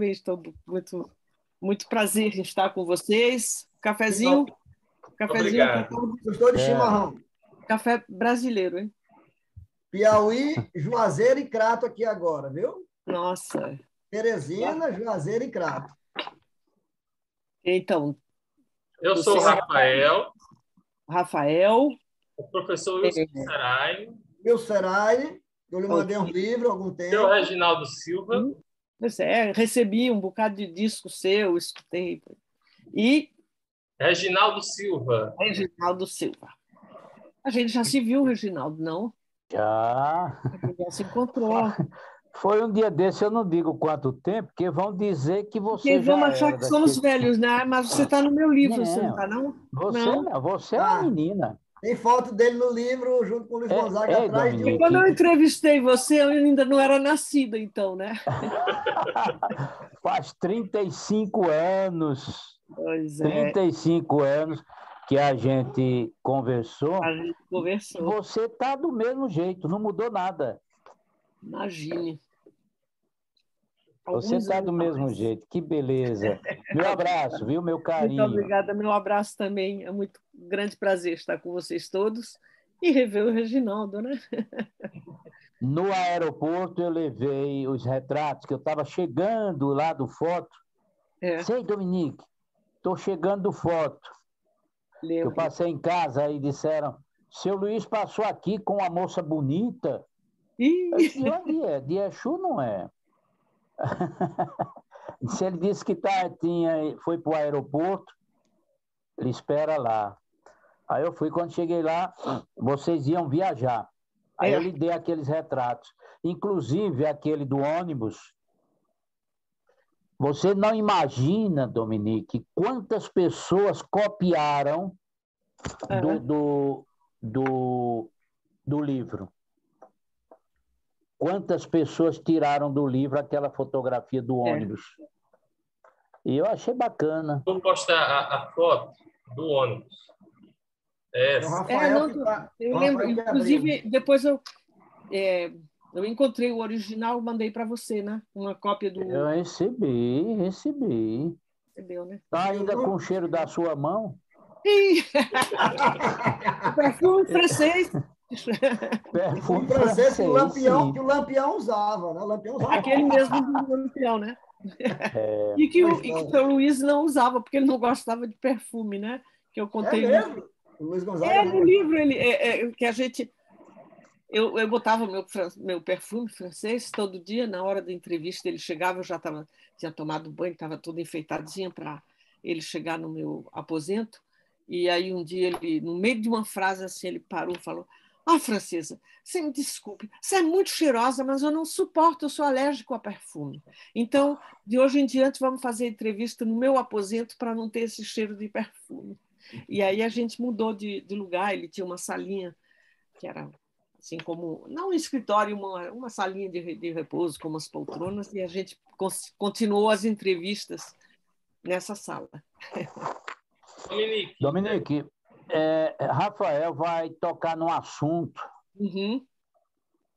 Estou muito, muito prazer em estar com vocês. Cafezinho, cafezinho com Obrigado. todo Gostou de É, chimarrão? café brasileiro, hein? Piauí, Juazeiro e Crato aqui agora, viu? Nossa. Teresina, Juazeiro e Crato. Então, Eu sou o você, Rafael, Rafael, o professor é, Wilson Sarai, Meu Serai, eu lhe mandei um ok. livro há algum seu tempo. Reginaldo Silva, Pois é, recebi um bocado de disco seu, escutei. E Reginaldo Silva. Reginaldo Silva. A gente já se viu, Reginaldo, não? já. A gente já se encontrou. Foi um dia desse, eu não digo quanto tempo, porque vão dizer que Porque você vamos já achar era que somos daquele. velhos, né? Mas você está no meu livro, você não Não, está, não? você Não. não, você é uma Ah, menina. tem foto dele no livro, junto com o Luiz Gonzaga, Ei, atrás de E um. quando eu Dominique, entrevistei você, eu ainda não era nascida, então, né? faz 35 anos, Pois é, 35 anos que a gente conversou a gente e conversou. você tá do mesmo jeito, não mudou nada. Imagine. Você Alguns tá anos do a mesmo mais. jeito, que beleza. Meu abraço, viu? Meu Muito carinho. obrigada. Meu abraço também. É muito grande prazer estar com vocês todos e rever o Reginaldo, né? No aeroporto eu levei os retratos, que eu estava chegando lá do foto. É, Sei, Dominique, estou chegando do foto. Que eu lembro. passei em casa e disseram, seu Luiz passou aqui com uma moça bonita. Eu Ih, disse, de onde é? De Exu não é. Se ele disse que foi para o aeroporto, ele espera lá. Aí eu fui, quando cheguei lá, vocês iam viajar. Aí eu é, lhe dei aqueles retratos. Inclusive aquele do ônibus. Você não imagina, Dominique, quantas pessoas copiaram do, é, do, do, do livro. Quantas pessoas tiraram do livro aquela fotografia do é. ônibus. E eu achei bacana. Vou postar a foto do ônibus. É o Essa. É, Rafael não, que tá. eu O lembro. Rafael que abriu. Inclusive, depois eu encontrei o original, mandei para você, né? Uma cópia Eu do. recebi. Entendeu, né? Tá Eu ainda com não. o cheiro da sua mão? Ih, o perfume francês. Perfume Perfume francês francês, que sim. o Lampião usava, né? O Lampião usava Aquele muito. mesmo do Lampião, né? E que o seu Luiz não usava, porque ele não gostava de perfume, né? Que eu É contei no. mesmo? O Luiz Gonzaga É, não no gostava. livro, que a gente. Eu botava meu perfume francês todo dia, na hora da entrevista ele chegava, eu já tinha tomado banho, estava toda enfeitadinha para ele chegar no meu aposento. E aí um dia ele, no meio de uma frase assim, ele parou e falou: Ah, Francesa, você me desculpe, você é muito cheirosa, mas eu não suporto, eu sou alérgico a perfume. Então, de hoje em diante, vamos fazer entrevista no meu aposento para não ter esse cheiro de perfume. E aí a gente mudou de lugar, ele tinha uma salinha que era assim como, não um escritório, uma salinha de repouso com umas poltronas, e a gente continuou as entrevistas nessa sala. Dominique, Dominique, Rafael vai tocar num assunto. Uhum.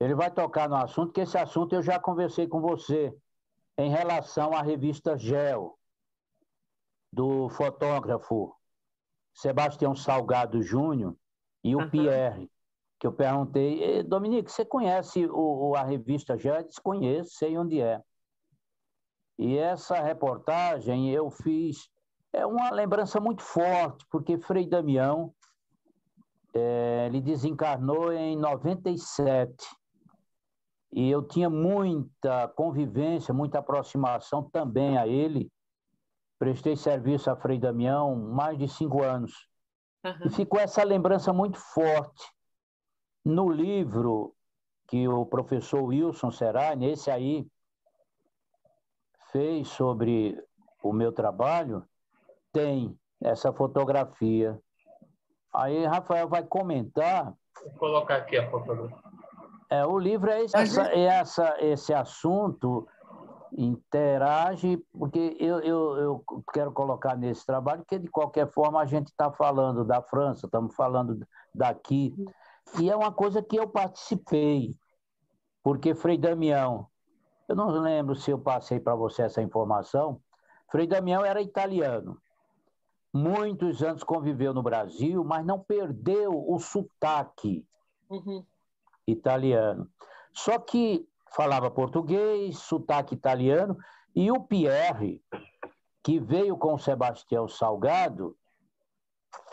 Ele vai tocar no assunto, que esse assunto eu já conversei com você em relação à revista Gel, do fotógrafo Sebastião Salgado Júnior e o Uhum. Pierre, que eu perguntei, Dominique, você conhece a revista Gel? Eu disse, conheço, sei onde é. E essa reportagem eu fiz, é uma lembrança muito forte, porque Frei Damião, ele desencarnou em 97, e eu tinha muita convivência, muita aproximação também a ele. Prestei serviço a Frei Damião mais de 5 anos. E Uhum. ficou essa lembrança muito forte. No livro que o professor Wilson Serrani, esse aí, fez sobre o meu trabalho, tem essa fotografia. Aí Rafael vai comentar. vou colocar aqui a fotografia. O livro é esse assunto, interage, porque eu quero colocar nesse trabalho, que de qualquer forma a gente está falando da França, estamos falando daqui, e é uma coisa que eu participei, porque Frei Damião Eu não lembro se eu passei para você essa informação. Frei Damião era italiano. Muitos anos conviveu no Brasil, mas não perdeu o sotaque italiano. Só que falava português, sotaque italiano, e o Pierre, que veio com o Sebastião Salgado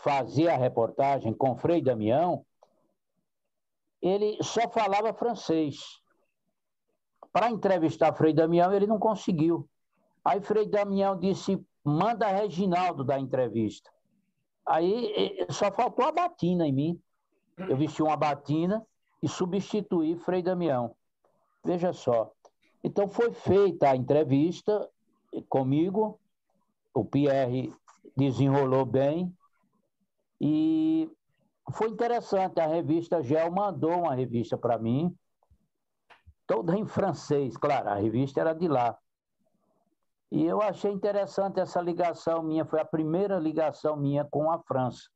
fazer a reportagem com Frei Damião, ele só falava francês. Para entrevistar Frei Damião, ele não conseguiu. Aí Frei Damião disse, manda Reginaldo dar entrevista. Aí só faltou a batina em mim. Eu vesti uma batina e substituí Frei Damião. Veja só. Então foi feita a entrevista comigo, o Pierre desenrolou bem e foi interessante. A revista GEL mandou uma revista para mim, toda em francês, claro, a revista era de lá. E eu achei interessante essa ligação minha, foi a primeira ligação minha com a França.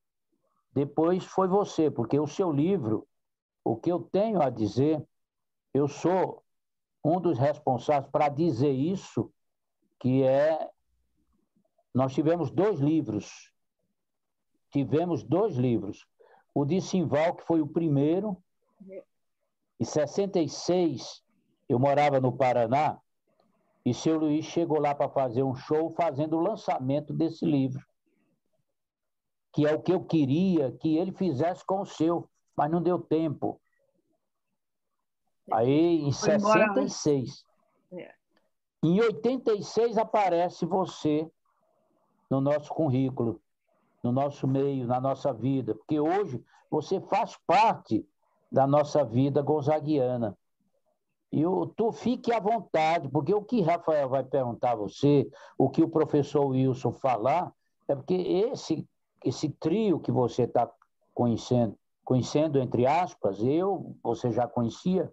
Depois foi você, porque o seu livro, o que eu tenho a dizer, eu sou um dos responsáveis para dizer isso, que é... Nós tivemos dois livros. O de Simval, que foi o primeiro. Em 66, eu morava no Paraná, e seu Luiz chegou lá para fazer um show fazendo o lançamento desse livro, que é o que eu queria que ele fizesse com o seu, mas não deu tempo. Aí, em 66. Em 86, aparece você no nosso currículo, no nosso meio, na nossa vida, porque hoje você faz parte da nossa vida gonzaguiana. E tu fique à vontade, porque o que Rafael vai perguntar a você, o que o professor Wilson falar, é porque esse trio que você está conhecendo, entre aspas, você já conhecia,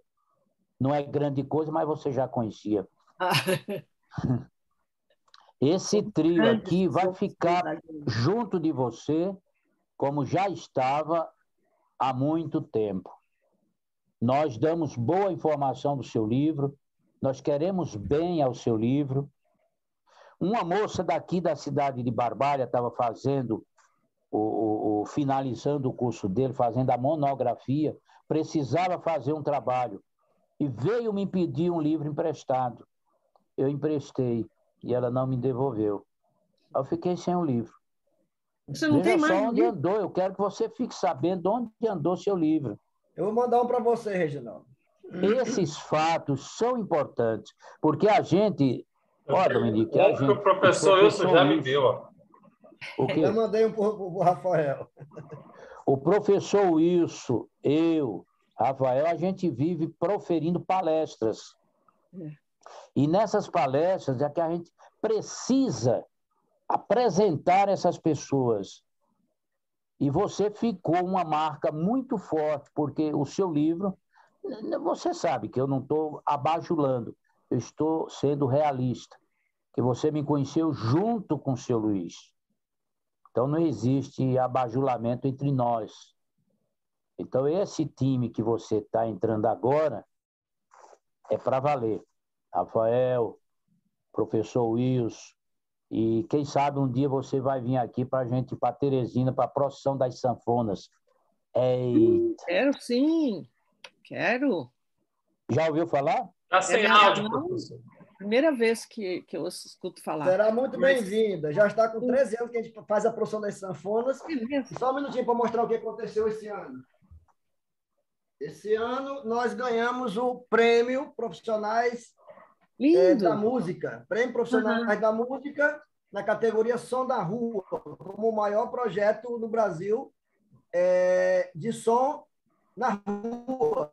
não é grande coisa, mas você já conhecia. Esse trio aqui vai ficar junto de você, como já estava há muito tempo. Nós damos boa informação do seu livro, nós queremos bem ao seu livro. Uma moça daqui da cidade de Barbalha estava fazendo, finalizando o curso dele, fazendo a monografia, precisava fazer um trabalho e veio me pedir um livro emprestado. Eu emprestei e ela não me devolveu. Eu fiquei sem o livro. Você não tem mais só onde andou, eu quero que você fique sabendo onde andou seu livro. Eu vou mandar um para você, Reginaldo. Esses fatos são importantes, porque a gente... Ó, Dominique, a gente... O professor Wilson já me deu, ó. O quê? Eu mandei um para o Rafael. O professor Wilson, eu, Rafael, a gente vive proferindo palestras. E nessas palestras é que a gente precisa apresentar essas pessoas. E você ficou uma marca muito forte, porque o seu livro, você sabe que eu não estou abajulando, eu estou sendo realista, que você me conheceu junto com o seu Luiz. Então não existe abajulamento entre nós. Então esse time que você está entrando agora é para valer. Rafael, professor Wilson, e quem sabe um dia você vai vir aqui para a gente ir para Teresina, para a procissão das sanfonas. Eita. Quero sim, quero. Já ouviu falar? Está sem áudio, professor. Primeira vez que eu escuto falar. Será muito bem-vinda. Já está com 13 anos que a gente faz a procissão das sanfonas. Só um minutinho para mostrar o que aconteceu esse ano. Esse ano nós ganhamos o prêmio Profissionais da Música. Prêmio Profissionais da Música na categoria Som da Rua, como o maior projeto no Brasil de som na rua,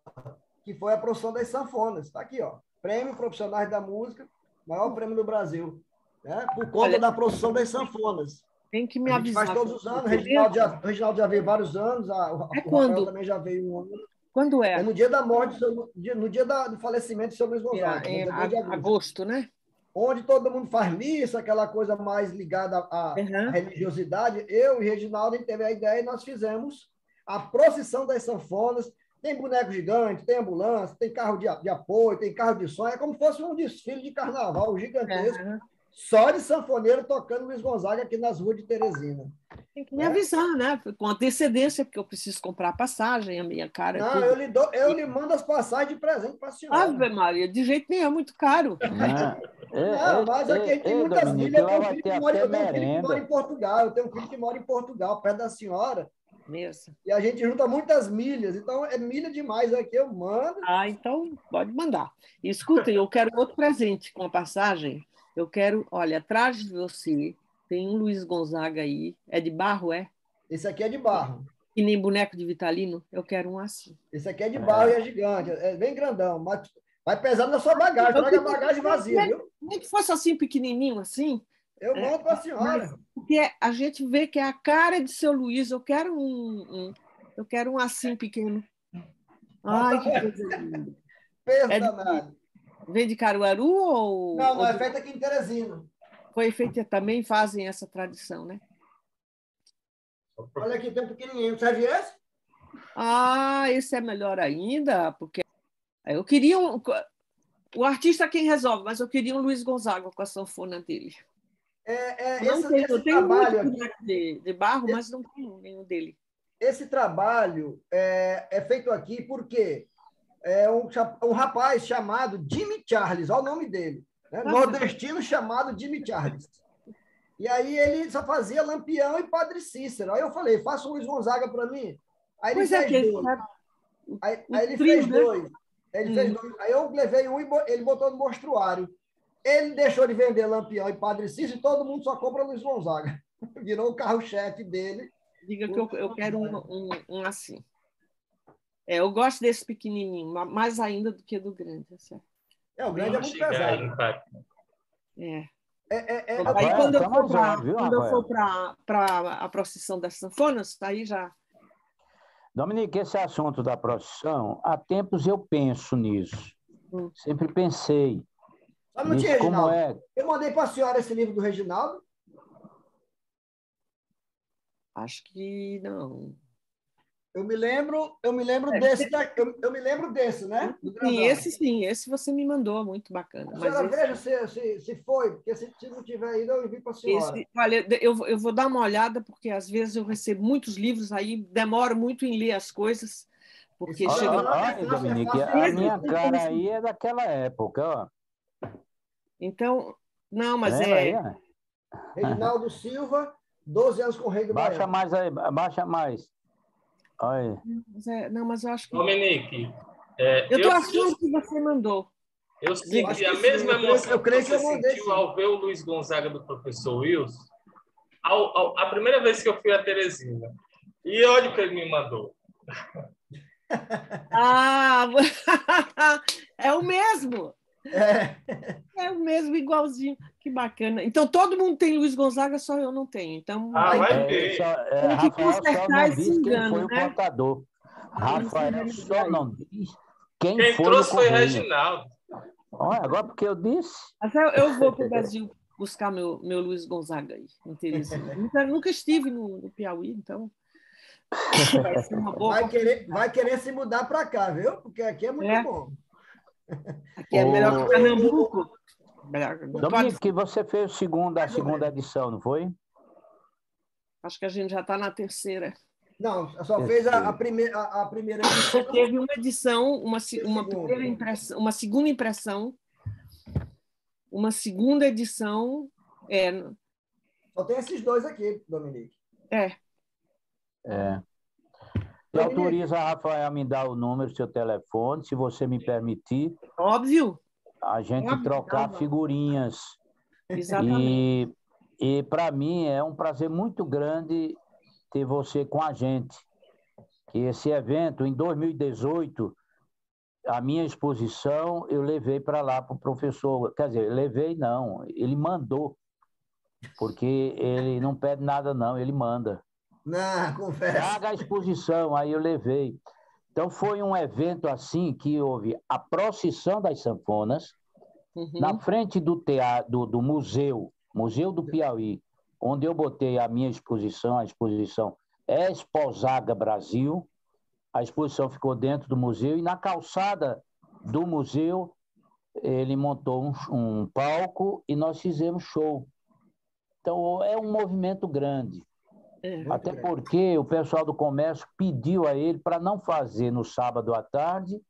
que foi a procissão das sanfonas. Está aqui, ó. Prêmio Profissionais da Música, maior prêmio do Brasil, né? Por conta da procissão das sanfonas. Tem que me avisar. Faz todos os anos, o Reginaldo já veio vários anos, o Rafael também já veio um ano. Quando é? É no dia da morte, no dia do falecimento de São Luís Gonzaga. Em agosto, né? Onde todo mundo faz missa, aquela coisa mais ligada à religiosidade. Eu e Reginaldo teve a ideia e nós fizemos a procissão das sanfonas tem boneco gigante, tem ambulância, tem carro de apoio, tem carro de som. É como se fosse um desfile de carnaval gigantesco, só de sanfoneiro tocando Luiz Gonzaga aqui nas ruas de Teresina. Tem que me avisar, né? Com antecedência, porque eu preciso comprar a passagem, a minha cara. Não, eu lhe mando as passagens de presente para a senhora. Ave Maria, de jeito nenhum, é muito caro. Não, mas aqui a gente tem muitas milhas. Eu tenho um filho que mora em Portugal. Eu tenho um filho que mora em Portugal, perto da senhora. Mesmo. E a gente junta muitas milhas. Então, é milha demais aqui, eu mando. Ah, então pode mandar. E, escutem, eu quero outro presente com a passagem. Eu quero, olha, atrás de você tem um Luiz Gonzaga aí. É de barro, é? Esse aqui é de barro. Que nem boneco de Vitalino. Eu quero um assim. Esse aqui é de barro e é gigante. É bem grandão. Mas vai pesando na sua bagagem. Traga a bagagem vazia, viu? Nem que fosse assim, pequenininho, assim. Eu mando para a senhora. Porque a gente vê que é a cara de seu Luiz. Eu quero eu quero um assim pequeno. Ai, que coisa linda. Peso danado. Vem de Caruaru ou... Não, é feito aqui em Teresina. Foi feito também, fazem essa tradição, né? Olha aqui, tem um pequenininho. Serve esse? Ah, esse é melhor ainda, porque eu queria o artista é quem resolve, mas eu queria um Luiz Gonzaga com a sanfona dele. Eu tenho trabalho muito de barro, mas não tenho nenhum dele. Esse trabalho é feito aqui porque é um rapaz chamado Jimmy Charles, olha o nome dele, né? Nordestino chamado Jimmy Charles. E aí ele só fazia Lampião e Padre Cícero. Aí eu falei, faça um Luiz Gonzaga para mim. Aí ele fez dois. Aí ele fez dois. Aí eu levei um e ele botou no mostruário. Ele deixou de vender Lampião e Padre Cícero e todo mundo só compra Luiz Gonzaga. Virou o carro-chefe dele. Diga que eu quero um assim. Eu gosto desse pequenininho, mais ainda do que do grande. O grande é muito pesado. Aí quando eu for para a procissão das sanfonas, aí já... Dominique, esse assunto da procissão, há tempos eu penso nisso. Sempre pensei. Só não tinha, Reginaldo. Eu mandei para a senhora esse livro do Reginaldo. Acho que não. Eu me lembro desse, eu me lembro desse, né? Sim, esse você me mandou, muito bacana. A senhora veja se foi, porque se não tiver ido, eu envio para a senhora. Olha, eu vou dar uma olhada, porque às vezes eu recebo muitos livros, aí demoro muito em ler as coisas, porque chega... Olha, Dominique, a minha cara aí é daquela época, ó. Então, não, mas Reginaldo Silva, 12 anos com o Rei do Baiano. Baixa mais aí, baixa mais. Olha. Não, mas eu acho que... Dominique, eu estou achando que você mandou. Eu senti a mesma emoção que você sentiu ao ver o Luiz Gonzaga do professor Wilson, a primeira vez que eu fui a Teresina. E olha o que ele me mandou. Ah, é o mesmo. É o mesmo, igualzinho. Que bacana. Então, todo mundo tem Luiz Gonzaga, só eu não tenho. Então, vai ver. Tem que consertar esse engano, foi o contador. Rafael só não diz quem foi trouxe o foi Reginaldo. Olha, agora porque eu disse. Eu vou para o Brasil buscar meu Luiz Gonzaga aí, em Teresina. Nunca estive no Piauí, então... Vai ser uma boa vai querer se mudar para cá, viu? Porque aqui é muito bom. Aqui é melhor que Pernambuco. Dominique, que você fez a segunda edição, não foi? Acho que a gente já está na terceira. Não, só fez a primeira edição. Teve uma edição, uma primeira impressão, uma segunda impressão, uma segunda edição. Só tem esses dois aqui, Dominique. Me autoriza, Rafael, a me dar o número do seu telefone, se você me permitir. Óbvio. A gente trocar figurinhas. Exatamente. E para mim é um prazer muito grande ter você com a gente. Que esse evento, em 2018, a minha exposição, eu levei para lá para o professor. Quer dizer, levei não, ele mandou. Porque ele não pede nada não, ele manda. Não, confesso. Traga a exposição, aí eu levei. Então, foi um evento assim que houve a procissão das sanfonas, na frente do teatro, do Museu do Piauí, onde eu botei a minha exposição, a exposição Exposaga Brasil, A exposição ficou dentro do museu e na calçada do museu ele montou um palco e nós fizemos show. Então, é um movimento grande. Até porque o pessoal do comércio pediu a ele para não fazer no sábado à tarde,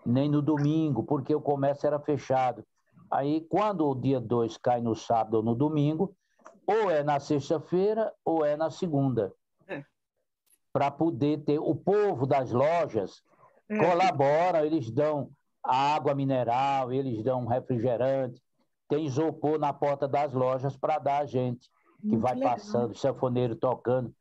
nem no domingo, porque o comércio era fechado. Aí, quando o dia 2 cai no sábado ou no domingo, ou é na sexta-feira ou é na segunda. Para poder ter... O povo das lojas colabora, eles dão água mineral, eles dão refrigerante, tem isopor na porta das lojas para dar a gente, que vai passando, sanfoneiro tocando.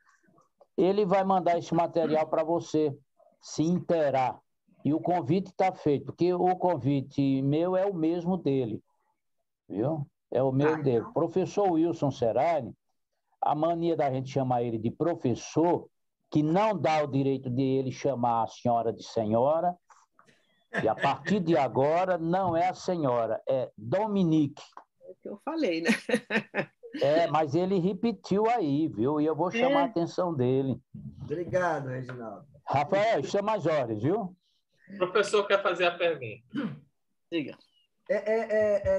Ele vai mandar esse material para você se inteirar. E o convite está feito, porque o convite meu é o mesmo dele, viu? É o mesmo dele. Professor Wilson Serrani, a mania da gente chamar ele de professor, que não dá o direito de ele chamar a senhora de senhora, e a partir de agora não é a senhora, é Dominique. É o que eu falei, né? Mas ele repetiu aí, viu? E eu vou chamar a atenção dele. Obrigado, Reginaldo. Rafael, chama as horas, viu? O professor quer fazer a pergunta. Diga.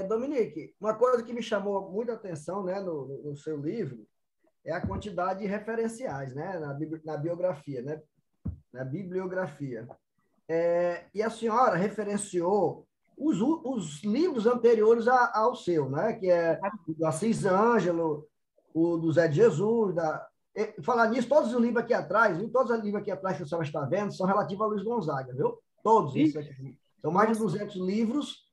Dominique, uma coisa que me chamou muita atenção, né, no seu livro é a quantidade de referenciais, né, na biografia, né, na bibliografia. E a senhora referenciou os livros anteriores ao seu, né, que é o do Assis Ângelo, o do Zé de Jesus. Falar nisso, todos os livros aqui atrás, viu? Todos os livros aqui atrás que a senhora está vendo são relativos a Luiz Gonzaga, viu? Todos isso aqui. São mais de 200 livros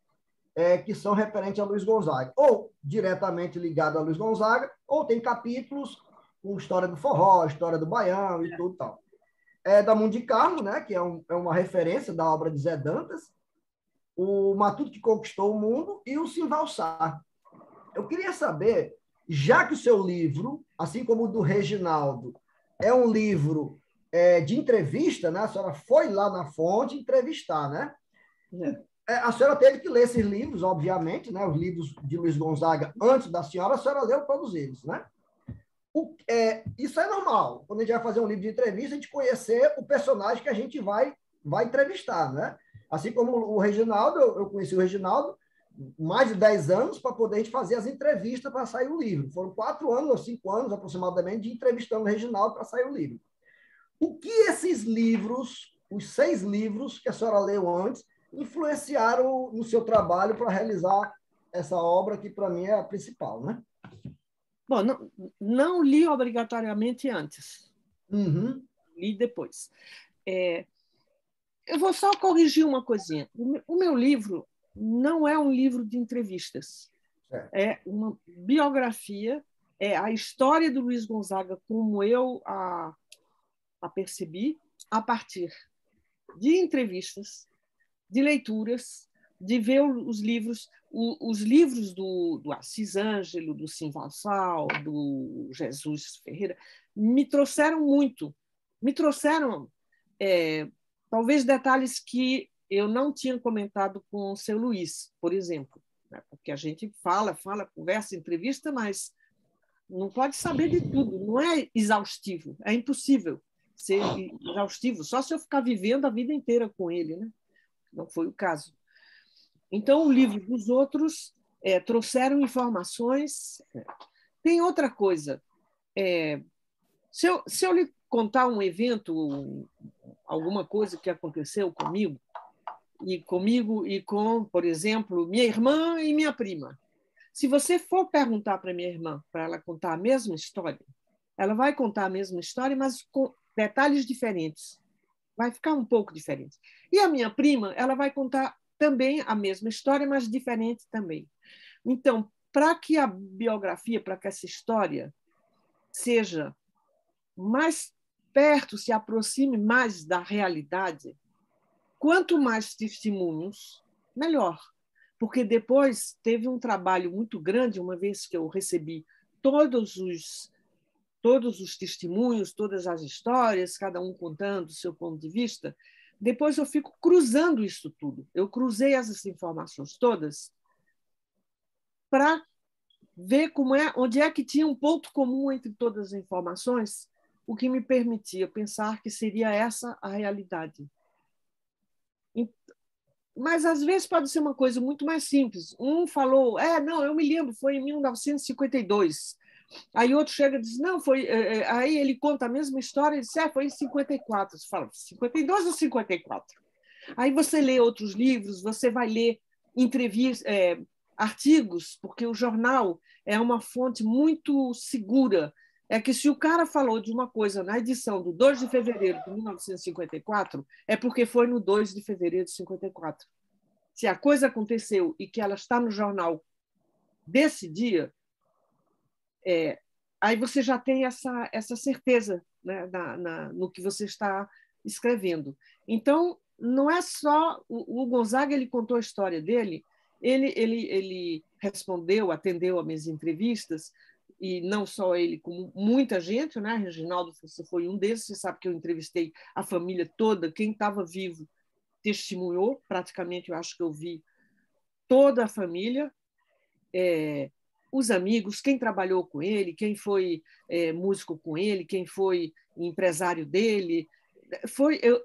que são referentes a Luiz Gonzaga, ou diretamente ligado a Luiz Gonzaga, ou tem capítulos com história do forró, história do baião e tudo tal. Da Mundo de Carmo, né, que é uma referência da obra de Zé Dantas, o Matuto que Conquistou o Mundo e o Simval Sá. Eu queria saber, já que o seu livro, assim como o do Reginaldo, é um livro de entrevista, né? A senhora foi lá na fonte entrevistar, né? A senhora teve que ler esses livros, obviamente, né? Os livros de Luiz Gonzaga, antes da senhora, a senhora leu todos eles, né? Isso é normal. Quando a gente vai fazer um livro de entrevista, a gente conhecer o personagem que a gente vai entrevistar, né? Assim como o Reginaldo, eu conheci o Reginaldo mais de 10 anos para poder a gente fazer as entrevistas para sair o livro. Foram 4 anos ou 5 anos, aproximadamente, de entrevistando o Reginaldo para sair o livro. O que esses livros, os 6 livros que a senhora leu antes, influenciaram no seu trabalho para realizar essa obra que, para mim, é a principal, né? Bom, não li obrigatoriamente antes. Li depois. Eu vou só corrigir uma coisinha. O meu livro não é um livro de entrevistas. É uma biografia, é a história do Luiz Gonzaga como eu a percebi a partir de entrevistas, de leituras, de ver os livros do Assis Ângelo, do Simval Sá, do Jesus Ferreira, me trouxeram muito. Me trouxeram, talvez, detalhes que eu não tinha comentado com o seu Luiz, por exemplo. Né? Porque a gente fala, conversa, entrevista, mas não pode saber de tudo. Não é exaustivo. É impossível ser exaustivo. Só se eu ficar vivendo a vida inteira com ele, né? Não foi o caso. Então, o livro dos outros trouxeram informações. Tem outra coisa. Se eu lhe contar um evento, alguma coisa que aconteceu comigo e com, por exemplo, minha irmã e minha prima. Se você for perguntar para minha irmã, para ela contar a mesma história, ela vai contar a mesma história, mas com detalhes diferentes. Vai ficar um pouco diferente. E a minha prima, ela vai contar também a mesma história, mas diferente também. Então, para que a biografia, para que essa história seja mais perto, se aproxime mais da realidade, quanto mais testemunhos, melhor. Porque depois teve um trabalho muito grande, uma vez que eu recebi todos os testemunhos, todas as histórias, cada um contando o seu ponto de vista. Depois eu fico cruzando isso tudo. Eu cruzei essas informações todas para ver onde é que tinha um ponto comum entre todas as informações, o que me permitia pensar que seria essa a realidade. Mas, às vezes, pode ser uma coisa muito mais simples. Um falou, não, eu me lembro, foi em 1952. Aí outro chega e diz, não, foi... Aí ele conta a mesma história e diz, foi em 54. Você fala, 52 ou 54? Aí você lê outros livros, você vai ler entrevistas, artigos, porque o jornal é uma fonte muito segura. É que se o cara falou de uma coisa na edição do 2 de fevereiro de 1954, é porque foi no 2 de fevereiro de 54. Se a coisa aconteceu e que ela está no jornal desse dia, aí você já tem essa certeza, né, no que você está escrevendo. Então, não é só... O Gonzaga, ele contou a história dele, ele respondeu, atendeu a minhas entrevistas, e não só ele, como muita gente, né? Reginaldo, você foi um desses, você sabe que eu entrevistei a família toda, quem estava vivo testemunhou, praticamente eu acho que eu vi toda a família, os amigos, quem trabalhou com ele, quem foi músico com ele, quem foi empresário dele.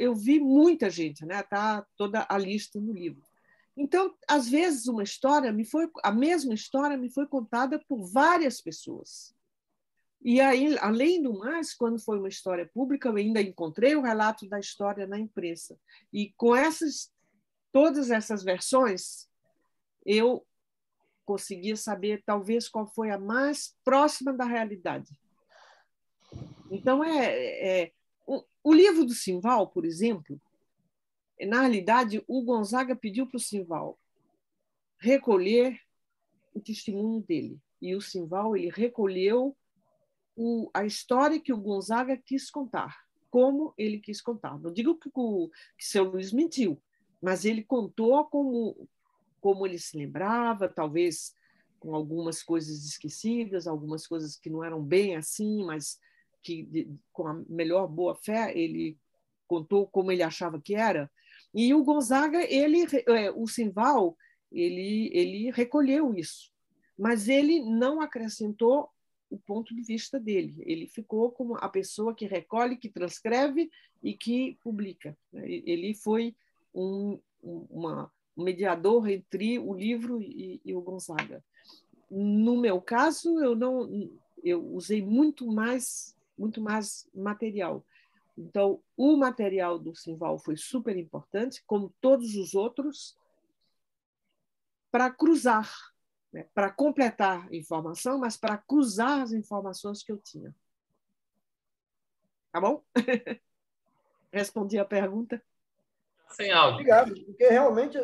Eu vi muita gente, né? Tá toda a lista no livro. Então, às vezes, a mesma história me foi contada por várias pessoas. E aí, além do mais, quando foi uma história pública, eu ainda encontrei o relato da história na imprensa. E com todas essas versões, eu conseguia saber, talvez, qual foi a mais próxima da realidade. Então, o livro do Simval, por exemplo, na realidade, o Gonzaga pediu para o Simval recolher o testemunho dele. E o Simval, ele recolheu a história que o Gonzaga quis contar, como ele quis contar. Não digo que seu Luiz mentiu, mas ele contou como ele se lembrava, talvez com algumas coisas esquecidas, algumas coisas que não eram bem assim, mas que, com a melhor boa-fé, ele contou como ele achava que era. E o Gonzaga, o Simval, ele recolheu isso, mas ele não acrescentou o ponto de vista dele. Ele ficou como a pessoa que recolhe, que transcreve e que publica. Ele foi um mediador entre o livro e o Gonzaga. No meu caso, eu usei muito mais material. Então, o material do Simval foi super importante, como todos os outros, para cruzar, né? Para completar a informação, mas para cruzar as informações que eu tinha. Tá bom? Respondi a pergunta? Sem áudio. Obrigado, porque realmente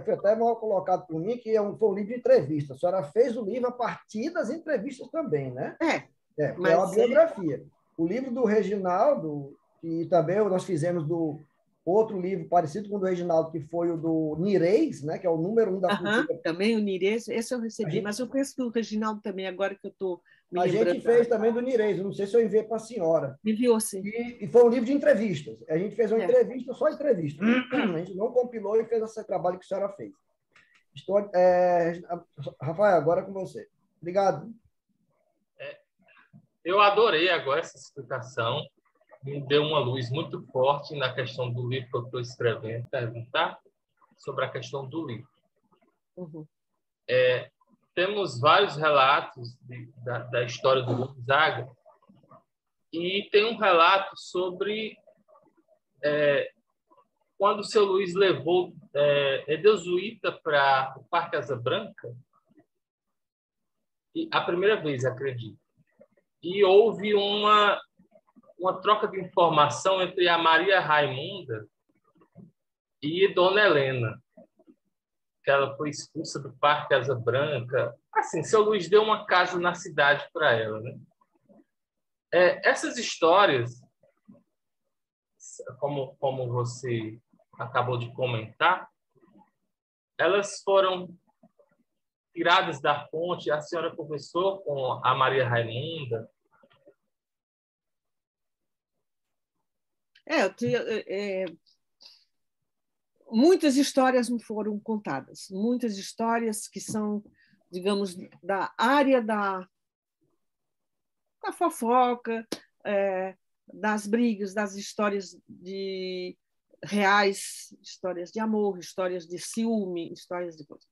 foi até mal colocado por mim que foi um livro de entrevista. A senhora fez o livro a partir das entrevistas também, né? Porque é uma biografia. O livro do Reginaldo, e também nós fizemos do outro livro parecido com o do Reginaldo, que foi o do Nirês, né? Que é o número 1 da cultura. Também o Nirês, esse eu recebi, mas eu penso do Reginaldo também, agora que eu estou me lembrando. A gente fez também do Nirês, eu não sei se eu enviei para a senhora. Enviou, sim. E foi um livro de entrevistas. A gente fez uma entrevista, só entrevista. A gente não compilou e fez esse trabalho que a senhora fez. Rafael, agora é com você. Obrigado. Eu adorei agora essa explicação. Me deu uma luz muito forte na questão do livro que eu estou escrevendo. Perguntar sobre a questão do livro. Uhum. Temos vários relatos da história do Gonzaga e tem um relato sobre quando o seu Luiz levou Edelzuíta para o Parque Asa Branca, e a primeira vez, acredito, e houve uma troca de informação entre a Maria Raimunda e Dona Helena, que ela foi expulsa do Parque Asa Branca. Assim, seu Luiz deu uma casa na cidade para ela, né? Essas histórias, como você acabou de comentar, elas foram tiradas da fonte. A senhora conversou com a Maria Raimunda? Muitas histórias me foram contadas, muitas histórias que são, digamos, da área da fofoca, das brigas, das histórias reais, histórias de amor, histórias de ciúme, histórias de coisa.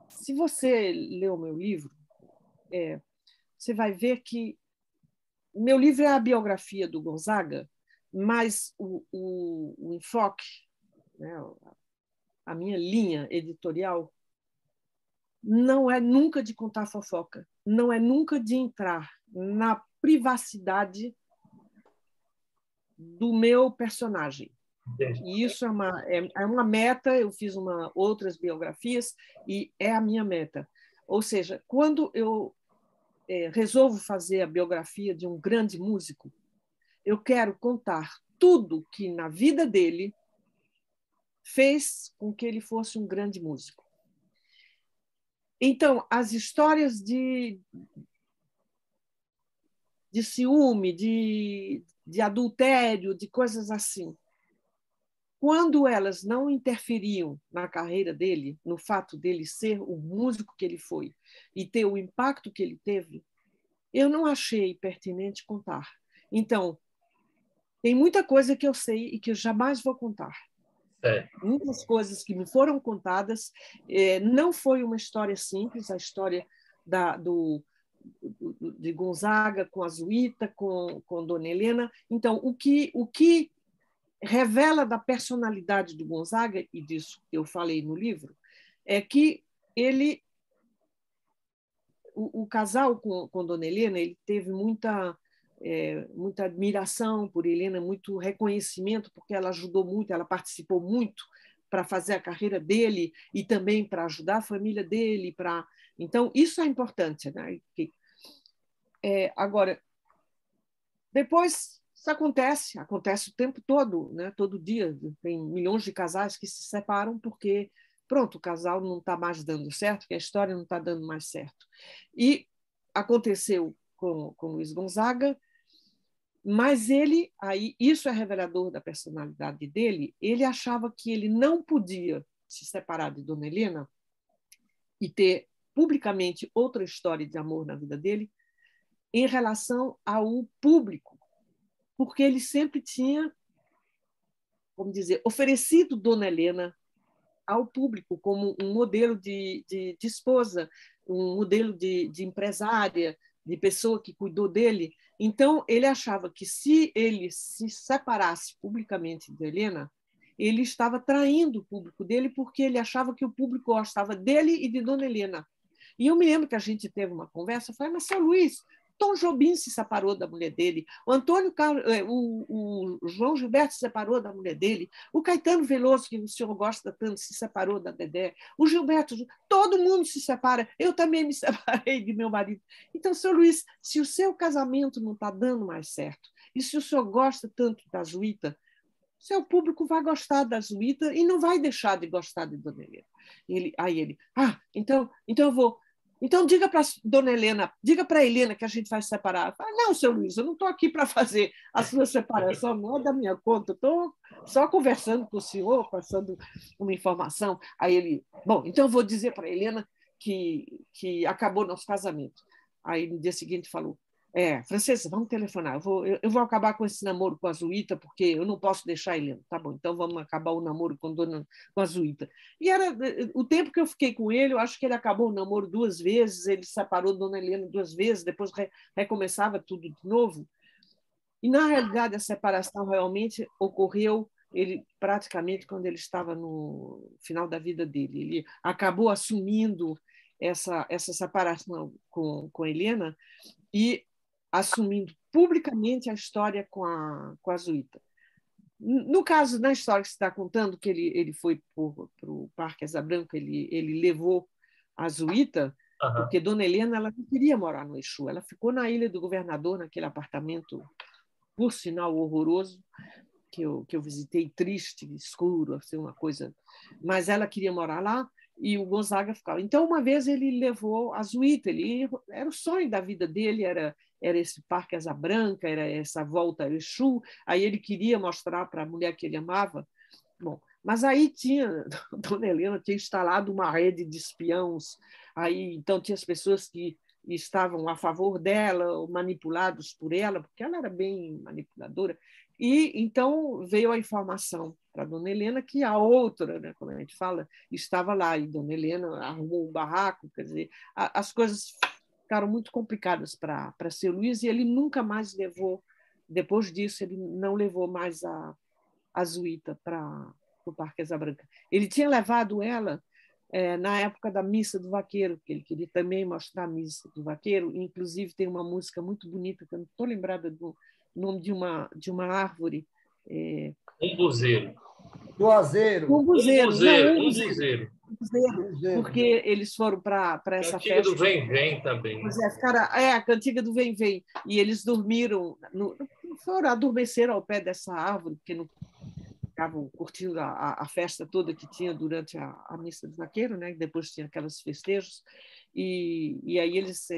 Se você ler o meu livro, você vai ver que o meu livro é a biografia do Gonzaga, mas o enfoque, né, a minha linha editorial, não é nunca de contar fofoca, não é nunca de entrar na privacidade do meu personagem. E isso é uma meta, eu fiz outras biografias e é a minha meta. Ou seja, quando eu resolvo fazer a biografia de um grande músico, eu quero contar tudo que na vida dele fez com que ele fosse um grande músico. Então, as histórias de ciúme, de adultério, de coisas assim, quando elas não interferiam na carreira dele, no fato dele ser o músico que ele foi e ter o impacto que ele teve, eu não achei pertinente contar. Então, tem muita coisa que eu sei e que eu jamais vou contar. Muitas coisas que me foram contadas, não foi uma história simples, a história de Gonzaga com a Zuíta, com Dona Helena. Então, o que revela da personalidade do Gonzaga, e disso eu falei no livro, é que o casal com Dona Helena, ele teve muita admiração por Helena, muito reconhecimento, porque ela ajudou muito, ela participou muito para fazer a carreira dele e também para ajudar a família dele. Então, isso é importante, né? Agora, depois isso acontece o tempo todo, né? Todo dia tem milhões de casais que se separam porque, pronto, o casal não está mais dando certo, que a história não está dando mais certo. E aconteceu com Luiz Gonzaga, mas isso é revelador da personalidade dele, ele achava que ele não podia se separar de Dona Helena e ter publicamente outra história de amor na vida dele em relação ao público, porque ele sempre tinha, vamos dizer, oferecido Dona Helena ao público como um modelo de esposa, um modelo de empresária, de pessoa que cuidou dele. Então, ele achava que se ele se separasse publicamente de Helena, ele estava traindo o público dele, porque ele achava que o público gostava dele e de Dona Helena. E eu me lembro que a gente teve uma conversa, eu falei, mas, seu Luiz, Tom Jobim se separou da mulher dele, o João Gilberto se separou da mulher dele, o Caetano Veloso, que o senhor gosta tanto, se separou da Dedé, o Gilberto, todo mundo se separa, eu também me separei de meu marido. Então, seu Luiz, se o seu casamento não está dando mais certo, e se o senhor gosta tanto da Zuíta, seu público vai gostar da Zuíta e não vai deixar de gostar de Dona Helena. Então eu vou... Então, diga para Dona Helena, diga para a Helena que a gente vai separar. Fala, não, seu Luiz, eu não estou aqui para fazer a sua separação, não é da minha conta, estou só conversando com o senhor, passando uma informação. Aí ele, bom, então eu vou dizer para a Helena que acabou nosso casamento. Aí no dia seguinte falou, Francesa, vamos telefonar, eu vou acabar com esse namoro com a Zuíta, porque eu não posso deixar a Helena. Tá bom, então vamos acabar o namoro com a Zuíta. E era o tempo que eu fiquei com ele, eu acho que ele acabou o namoro 2 vezes, ele separou Dona Helena 2 vezes, depois recomeçava tudo de novo. E, na realidade, a separação realmente ocorreu praticamente quando ele estava no final da vida dele. Ele acabou assumindo essa separação com a Helena e assumindo publicamente a história com a Zuíta. No caso, na história que você está contando, que ele foi para o Parque Asa Branca, ele levou a Zuíta, porque Dona Helena ela não queria morar no Exu, ela ficou na Ilha do Governador, naquele apartamento, por sinal, horroroso, que eu visitei, triste, escuro, assim, uma coisa. Mas ela queria morar lá, e o Gonzaga ficava. Então, uma vez ele levou a Zuíta, era o sonho da vida dele, era esse Parque Asa Branca, era essa volta ao Exu, aí ele queria mostrar para a mulher que ele amava. Bom, mas aí Dona Helena tinha instalado uma rede de espiões, aí então tinha as pessoas que e estavam a favor dela, ou manipulados por ela, porque ela era bem manipuladora. E então veio a informação para a Dona Helena que a outra, né, como a gente fala, estava lá, e Dona Helena arrumou um barraco, quer dizer, as coisas ficaram muito complicadas para seu Luís, e ele nunca mais levou, depois disso, ele não levou mais a Zuíta para o Parque Asa Branca. Ele tinha levado ela na época da Missa do Vaqueiro, que ele queria também mostrar a Missa do Vaqueiro, inclusive tem uma música muito bonita, que eu não estou lembrada do nome de uma árvore. Umbuzeiro. Juazeiro. Umbuzeiro, não, Umbuzeiro. Porque eles foram para essa Cantiga festa. do Vem também. Pois a cantiga do Vem. E eles dormiram, foram adormecer ao pé dessa árvore, porque não ficavam curtindo a festa toda que tinha durante a Missa do Vaqueiro, né? Depois tinha aqueles festejos, e aí eles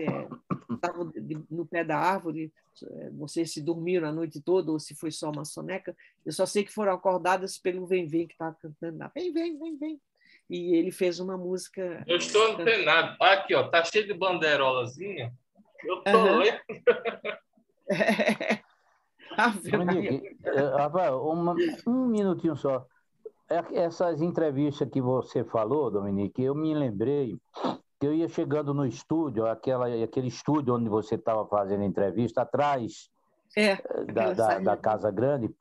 estavam no pé da árvore, não sei se dormiram a noite toda ou se foi só uma soneca, eu só sei que foram acordadas pelo Vem que estava cantando lá, Vem. E ele fez uma música... Eu estou antenado. Aqui, ó, tá cheio de banderolazinha. Eu tô lendo. Dominique, um minutinho só. Essas entrevistas que você falou, Dominique, eu me lembrei que eu ia chegando no estúdio, aquele estúdio onde você estava fazendo a entrevista, atrás da Casa Grande,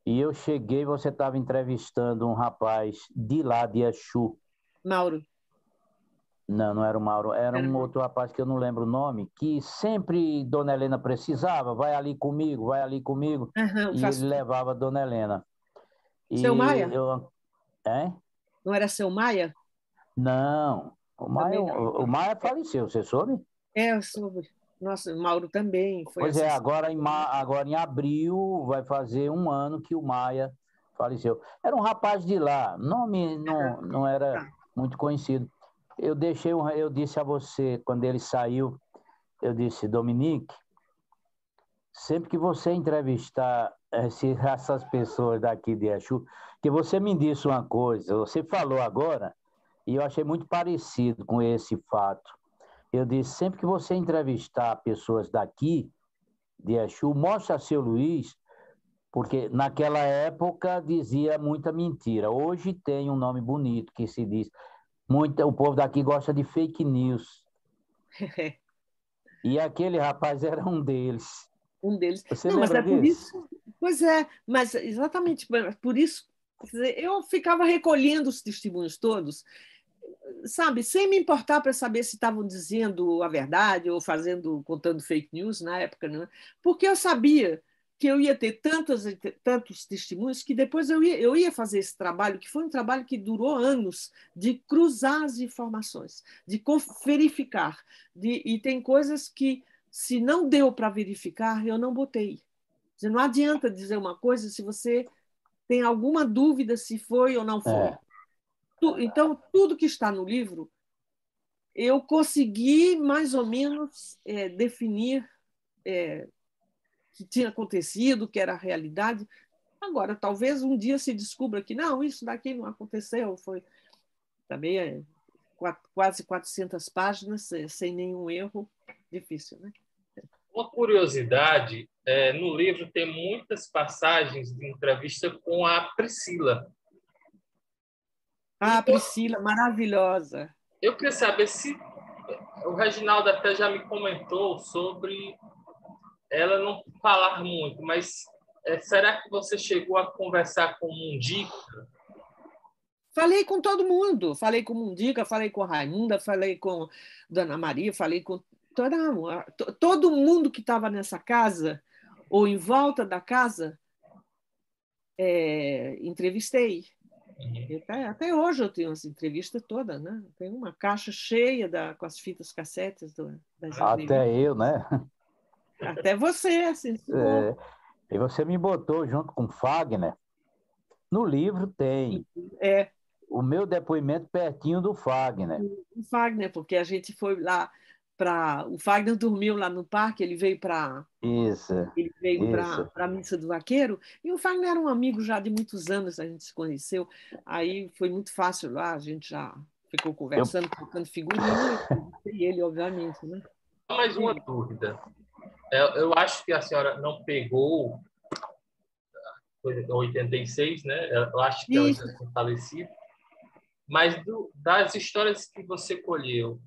e eu cheguei, você estava entrevistando um rapaz de lá de Exu. Mauro. Não era o Mauro, era um outro rapaz que eu não lembro o nome, que sempre Dona Helena precisava, vai ali comigo, e ele levava a Dona Helena. Seu Maia? Não era seu Maia? Não, o Maia faleceu, você soube? Eu soube. Nossa, o Mauro também foi Pois agora em abril vai fazer 1 ano que o Maia faleceu. Era um rapaz de lá, nome não era muito conhecido. Eu disse a você, quando ele saiu, eu disse, Dominique, sempre que você entrevistar essas pessoas daqui de Exu, que você me disse uma coisa, você falou agora, e eu achei muito parecido com esse fato. Eu disse, sempre que você entrevistar pessoas daqui de Exu, mostra seu Luís, porque naquela época dizia muita mentira. Hoje tem um nome bonito que se diz... o povo daqui gosta de fake news. E aquele rapaz era um deles. Você lembra disso? Por isso, pois mas exatamente por isso, quer dizer, eu ficava recolhendo os testemunhos todos, sabe, sem me importar para saber se estavam dizendo a verdade ou contando fake news na época, né? Porque eu sabia que eu ia ter tantos testemunhos que depois eu ia fazer esse trabalho, que foi um trabalho que durou anos, de cruzar as informações, de verificar. E tem coisas que, se não deu para verificar, eu não botei. Não adianta dizer uma coisa se você tem alguma dúvida se foi ou não foi. Então, tudo que está no livro, eu consegui mais ou menos definir que tinha acontecido, que era a realidade. Agora, talvez um dia se descubra que não, isso daqui não aconteceu, foi também quase 400 páginas, sem nenhum erro, difícil, né? Uma curiosidade, no livro tem muitas passagens de entrevista com a Priscila. A Priscila, maravilhosa. Eu queria saber se o Reginaldo até já me comentou sobre ela não falar muito, mas será que você chegou a conversar com o Mundica? Falei com todo mundo. Falei com o Mundica, falei com a Raimunda, falei com Dona Maria, falei com todo mundo que estava nessa casa ou em volta da casa, entrevistei. Até hoje eu tenho essa entrevista toda, né? Tem uma caixa cheia com as fitas cassetes das Até eu, né? Até você, assim. E você me botou junto com Fagner. No livro tem o meu depoimento pertinho do Fagner. O Fagner, porque a gente foi lá o Fagner dormiu lá no parque, ele veio para a Missa do Vaqueiro, e o Fagner era um amigo já de muitos anos, a gente se conheceu, aí foi muito fácil lá, a gente já ficou conversando, trocando figurinha, e ele, obviamente, né? Mais uma dúvida. Eu acho que a senhora não pegou 86, né? Eu acho que ela já tinha falecido. Mas das histórias que você colheu,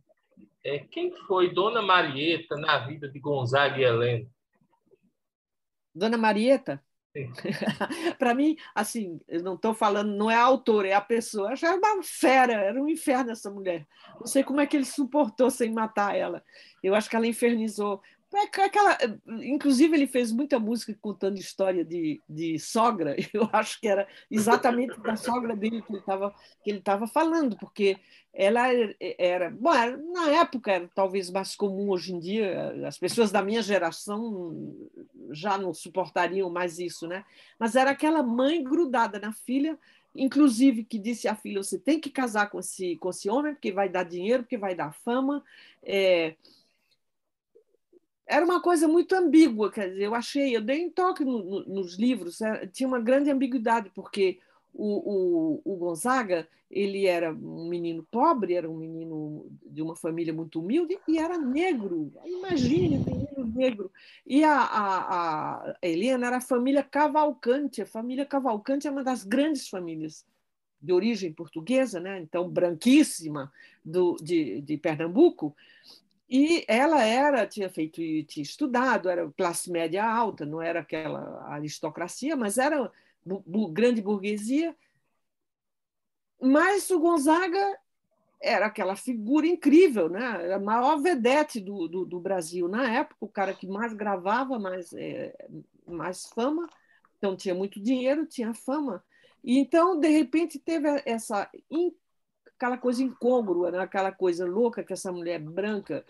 quem foi Dona Marieta na vida de Gonzaga e Helena? Dona Marieta? Para mim, assim, eu não estou falando, não é a autora, é a pessoa. Já era uma fera, era um inferno essa mulher. Não sei como é que ele suportou sem matar ela. Eu acho que ela infernizou. Inclusive, ele fez muita música contando história de sogra. Eu acho que era exatamente da sogra dele que ele estava falando, porque ela era. Bom, na época era talvez mais comum, hoje em dia, as pessoas da minha geração já não suportariam mais isso, né? Mas era aquela mãe grudada na filha, inclusive que disse à filha: você tem que casar com esse homem, porque vai dar dinheiro, porque vai dar fama. Era uma coisa muito ambígua, quer dizer, eu dei um toque nos livros, tinha uma grande ambiguidade, porque o Gonzaga, ele era um menino pobre, era um menino de uma família muito humilde e era negro. Imagine, um menino negro. E a Helena era a família Cavalcante. A família Cavalcante é uma das grandes famílias de origem portuguesa, né? Então branquíssima, de Pernambuco. E ela tinha estudado, era classe média alta, não era aquela aristocracia, mas era grande burguesia. Mas o Gonzaga era aquela figura incrível, né? Era a maior vedete do Brasil na época, o cara que mais gravava, mais fama, então tinha muito dinheiro, tinha fama. E então, de repente, teve aquela coisa incôngrua, né? Aquela coisa louca que essa mulher branca,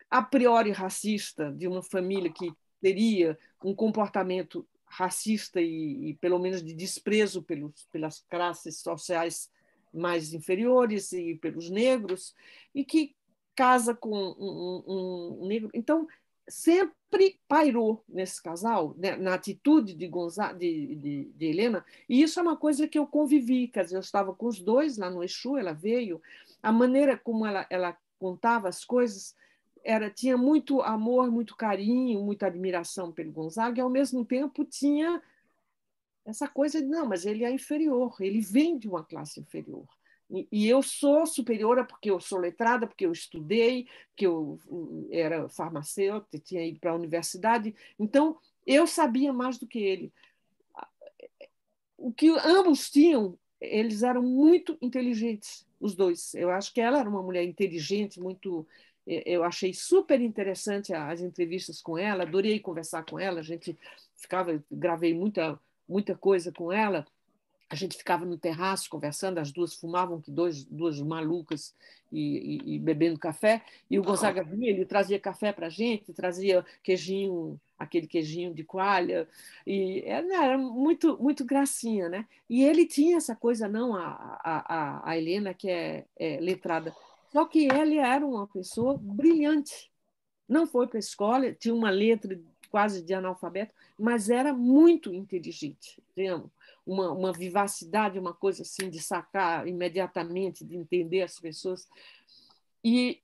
a priori racista, de uma família que teria um comportamento racista e pelo menos de desprezo pelas classes sociais mais inferiores e pelos negros, e que casa com um negro. Então, sempre pairou nesse casal, né, na atitude de Helena, e isso é uma coisa que eu convivi, quer dizer, eu estava com os dois lá no Exu, ela veio, a maneira como ela contava as coisas tinha muito amor, muito carinho, muita admiração pelo Gonzaga, e ao mesmo tempo tinha essa coisa de, não, mas ele é inferior, ele vem de uma classe inferior. E eu sou superiora porque eu sou letrada, porque eu estudei, porque eu era farmacêutica, tinha ido para a universidade, então eu sabia mais do que ele. O que ambos tinham, eles eram muito inteligentes, os dois. Eu acho que ela era uma mulher inteligente, muito. Eu achei super interessante as entrevistas com ela, adorei conversar com ela. A gente gravei muita coisa com ela. A gente ficava no terraço conversando, as duas fumavam, que duas malucas, e bebendo café. E o Gonzaga vinha, ele trazia café para a gente, trazia queijinho, aquele queijinho de coalha, e era muito, muito gracinha, né? E ele tinha essa coisa, não, a Helena, que é letrada. Só que ele era uma pessoa brilhante. Não foi para a escola, tinha uma letra quase de analfabeto, mas era muito inteligente. Uma vivacidade, uma coisa assim de sacar imediatamente, de entender as pessoas. E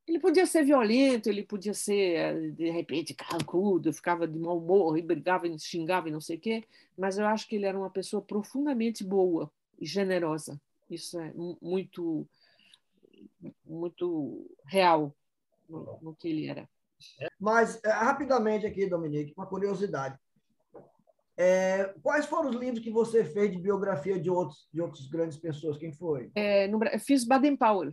ele podia ser violento, ele podia ser, de repente, carrancudo, ficava de mau humor, e brigava, e xingava e não sei o quê, mas eu acho que ele era uma pessoa profundamente boa e generosa. Isso é muito, muito real no que ele era. Mas, rapidamente aqui, Dominique, uma curiosidade. Quais foram os livros que você fez de biografia de outras grandes pessoas? Quem foi? Eu fiz Baden-Powell.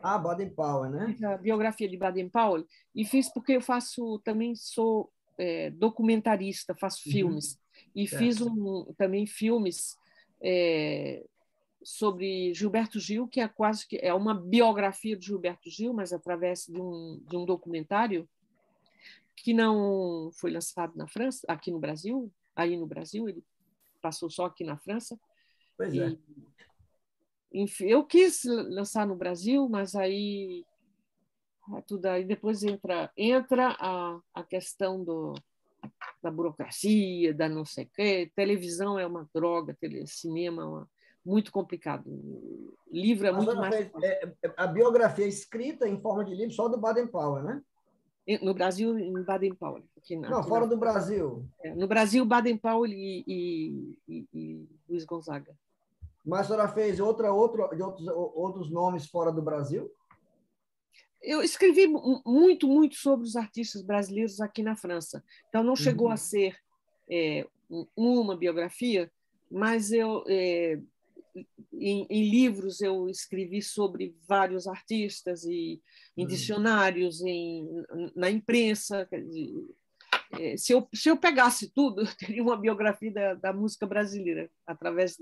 Ah, Baden-Powell, né? Fiz a biografia de Baden-Powell e fiz porque eu também sou documentarista, faço filmes. E fiz também filmes sobre Gilberto Gil, que é quase que é uma biografia de Gilberto Gil, mas através de um documentário que não foi lançado na França, aqui no Brasil, aí no Brasil, ele passou só aqui na França. Pois é. Enfim, eu quis lançar no Brasil, mas aí tudo aí depois entra a questão da burocracia, da não sei o quê. Televisão é uma droga, cinema é muito complicado. O livro é A muito senhora mais... fez a biografia escrita em forma de livro só do Baden-Powell, né? No Brasil, em Baden-Powell. Não, fora do Brasil. No Brasil, Baden-Powell e Luiz Gonzaga. Mas a senhora fez de outros nomes fora do Brasil? Eu escrevi muito, muito sobre os artistas brasileiros aqui na França. Então, não chegou a ser uma biografia, mas em livros eu escrevi sobre vários artistas, e em dicionários, na imprensa. Se eu pegasse tudo, eu teria uma biografia da música brasileira através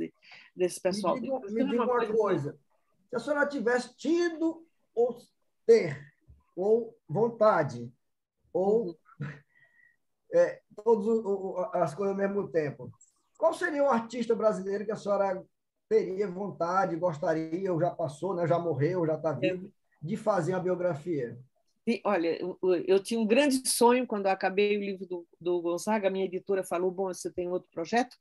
desse pessoal. Me diga uma coisa. Se a senhora tivesse tido ou ter, ou vontade, ou todas as coisas ao mesmo tempo, qual seria o artista brasileiro que a senhora teria vontade, gostaria, ou já passou, né, já morreu, já está vivo, de fazer uma biografia? Olha, eu tinha um grande sonho quando eu acabei o livro do Gonzaga. A minha editora falou: bom, você tem outro projeto?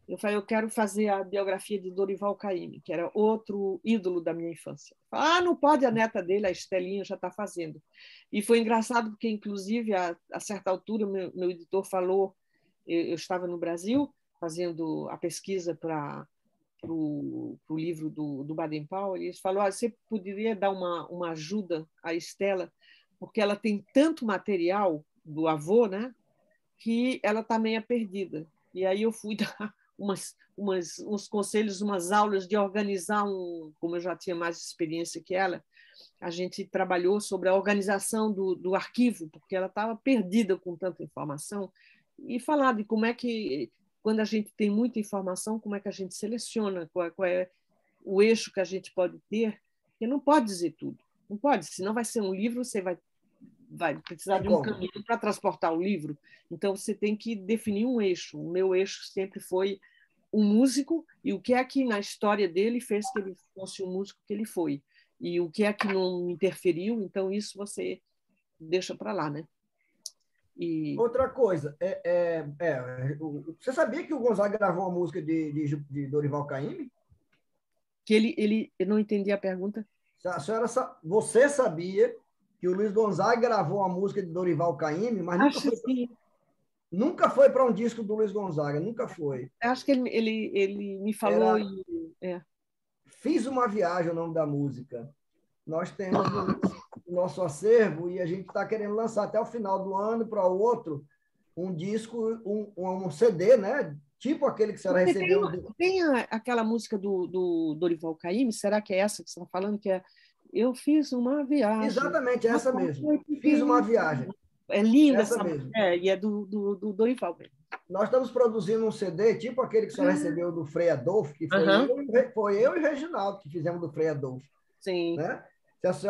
Eu falei: eu quero fazer a biografia de Dorival Caymmi, que era outro ídolo da minha infância. Não pode, a neta dele, a Estelinha, já está fazendo. E foi engraçado porque, inclusive, a certa altura, meu editor falou, eu estava no Brasil fazendo a pesquisa para o livro do Baden-Powell, e ele falou: você poderia dar uma ajuda à Estela, porque ela tem tanto material do avô, né, que ela está meio perdida. E aí eu fui dar uns conselhos, umas aulas de organizar como eu já tinha mais experiência que ela, a gente trabalhou sobre a organização do arquivo, porque ela estava perdida com tanta informação, e falar de como é que, quando a gente tem muita informação, como é que a gente seleciona, qual é o eixo que a gente pode ter, porque não pode dizer tudo. Não pode, senão vai ser um livro, você vai precisar de um caminho para transportar o livro. Então, você tem que definir um eixo. O meu eixo sempre foi um músico, e o que é que na história dele fez que ele fosse o músico que ele foi, e o que é que não interferiu. Então, isso você deixa para lá, né? Outra coisa, você sabia que o Gonzaga gravou uma música de Dorival Caymmi? Que eu não entendi a pergunta. Você sabia que o Luiz Gonzaga gravou uma música de Dorival Caymmi, mas nunca foi para um disco do Luiz Gonzaga, nunca foi. Acho que ele me falou. Fiz uma Viagem, o nome da música. Nós temos o nosso acervo e a gente está querendo lançar até o final do ano para o outro um disco, um CD, né? Tipo aquele que a senhora recebeu. Tem aquela música do Dorival Caymmi, será que é essa que você está falando, que é Eu Fiz Uma Viagem? Exatamente, é essa mesmo. Fiz uma Viagem. É linda essa mesmo. E é do Dorival mesmo. Nós estamos produzindo um CD, tipo aquele que a senhora recebeu do Frei Adolfo, que foi eu e o Reginaldo que fizemos do Frei Adolfo. Sim. Né? Nós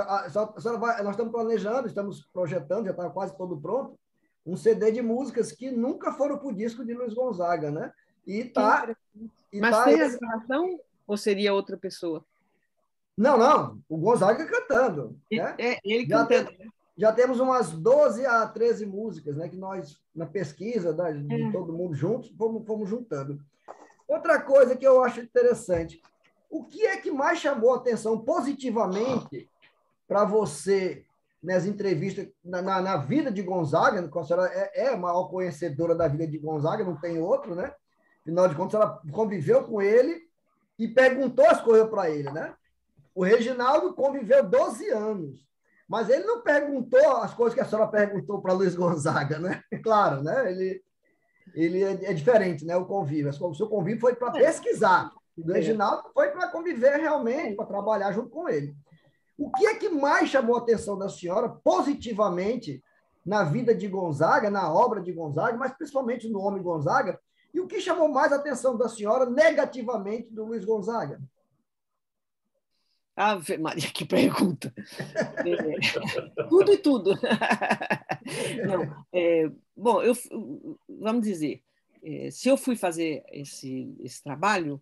estamos planejando, estamos projetando, já está quase todo pronto, um CD de músicas que nunca foram para o disco de Luiz Gonzaga, né? Mas tem a gravação ou seria outra pessoa? Não, o Gonzaga cantando. Né? Ele cantando. Já temos umas 12 a 13 músicas, né, que nós, na pesquisa de todo mundo juntos, fomos juntando. Outra coisa que eu acho interessante, o que é que mais chamou a atenção positivamente para você nas entrevistas, na vida de Gonzaga? A senhora é a maior conhecedora da vida de Gonzaga, não tem outro, né? Afinal de contas, ela conviveu com ele e perguntou as coisas para ele, né? O Reginaldo conviveu 12 anos, mas ele não perguntou as coisas que a senhora perguntou para Luiz Gonzaga, né? Claro, né? Ele é diferente, né? O convívio. O seu convívio foi para pesquisar. O Reginaldo foi para conviver realmente, para trabalhar junto com ele. O que é que mais chamou a atenção da senhora positivamente na vida de Gonzaga, na obra de Gonzaga, mas principalmente no homem Gonzaga? E o que chamou mais a atenção da senhora negativamente do Luiz Gonzaga? Ave Maria, que pergunta! Tudo e tudo. Não, bom, vamos dizer, se eu fui fazer esse trabalho,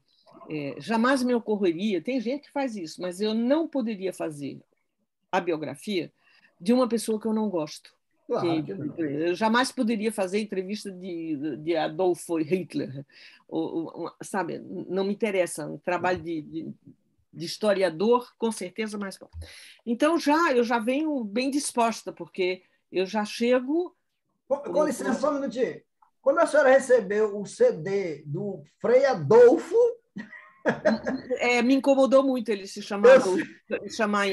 jamais me ocorreria, tem gente que faz isso, mas eu não poderia fazer a biografia de uma pessoa que eu não gosto. Claro que não. Eu jamais poderia fazer entrevista de Adolfo Hitler, sabe? Não me interessa. Um trabalho de historiador, com certeza, mas então eu já venho bem disposta, porque eu já chego. Com licença, só um minutinho. Quando a senhora recebeu o CD do Frei Adolfo, me incomodou muito ele se chamar chamar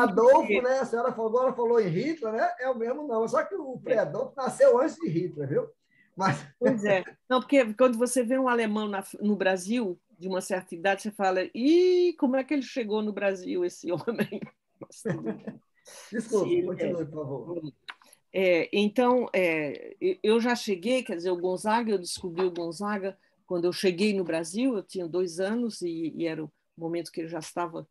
Adolfo, né? A senhora agora falou em Hitler, né? É o mesmo não. Só que o Frei Adolfo nasceu antes de Hitler, viu? Mas... Pois é. Não, porque quando você vê um alemão no Brasil, de uma certa idade, você fala, e como é que ele chegou no Brasil, esse homem? Desculpe, continue, por favor. Então, eu já cheguei, quer dizer, eu descobri o Gonzaga quando eu cheguei no Brasil, eu tinha 2 anos e era o momento que ele já estava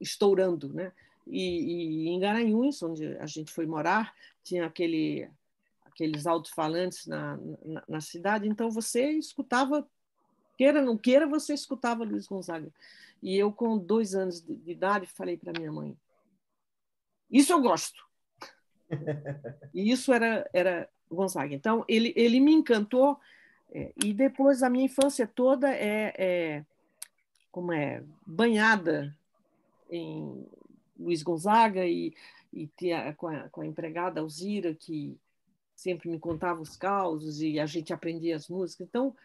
estourando, né? E em Garanhuns, onde a gente foi morar, tinha aqueles alto-falantes na cidade, então você escutava, queira ou não queira, você escutava Luiz Gonzaga. E eu, com 2 anos de idade, falei para minha mãe, isso eu gosto. E isso era Gonzaga. Então, ele me encantou, e depois a minha infância toda banhada em Luiz Gonzaga e com a empregada Alzira, que sempre me contava os causos e a gente aprendia as músicas. Então,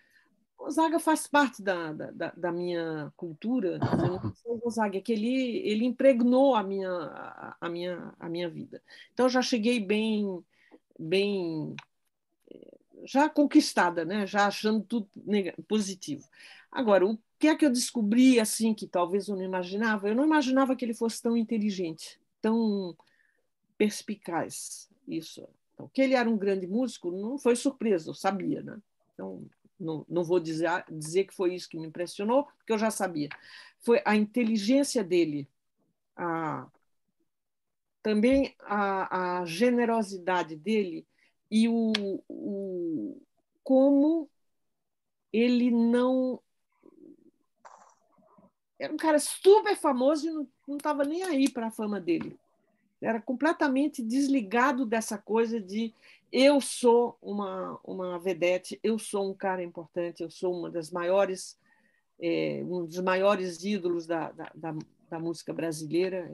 Gonzaga faz parte da minha cultura. Eu não sei Gonzaga, é que ele impregnou a minha vida. Então, eu já cheguei bem já conquistada, né? Já achando tudo positivo. Agora, o que é que eu descobri assim que talvez eu não imaginava? Eu não imaginava que ele fosse tão inteligente, tão perspicaz. Isso. Então, que ele era um grande músico não foi surpresa, eu sabia, né? Então, não vou dizer que foi isso que me impressionou, porque eu já sabia. Foi a inteligência dele, também a generosidade dele e como ele não... Era um cara super famoso e não estava nem aí para a fama dele. Era completamente desligado dessa coisa de eu sou uma vedete, eu sou um cara importante, eu sou uma das maiores, um dos maiores ídolos da música brasileira.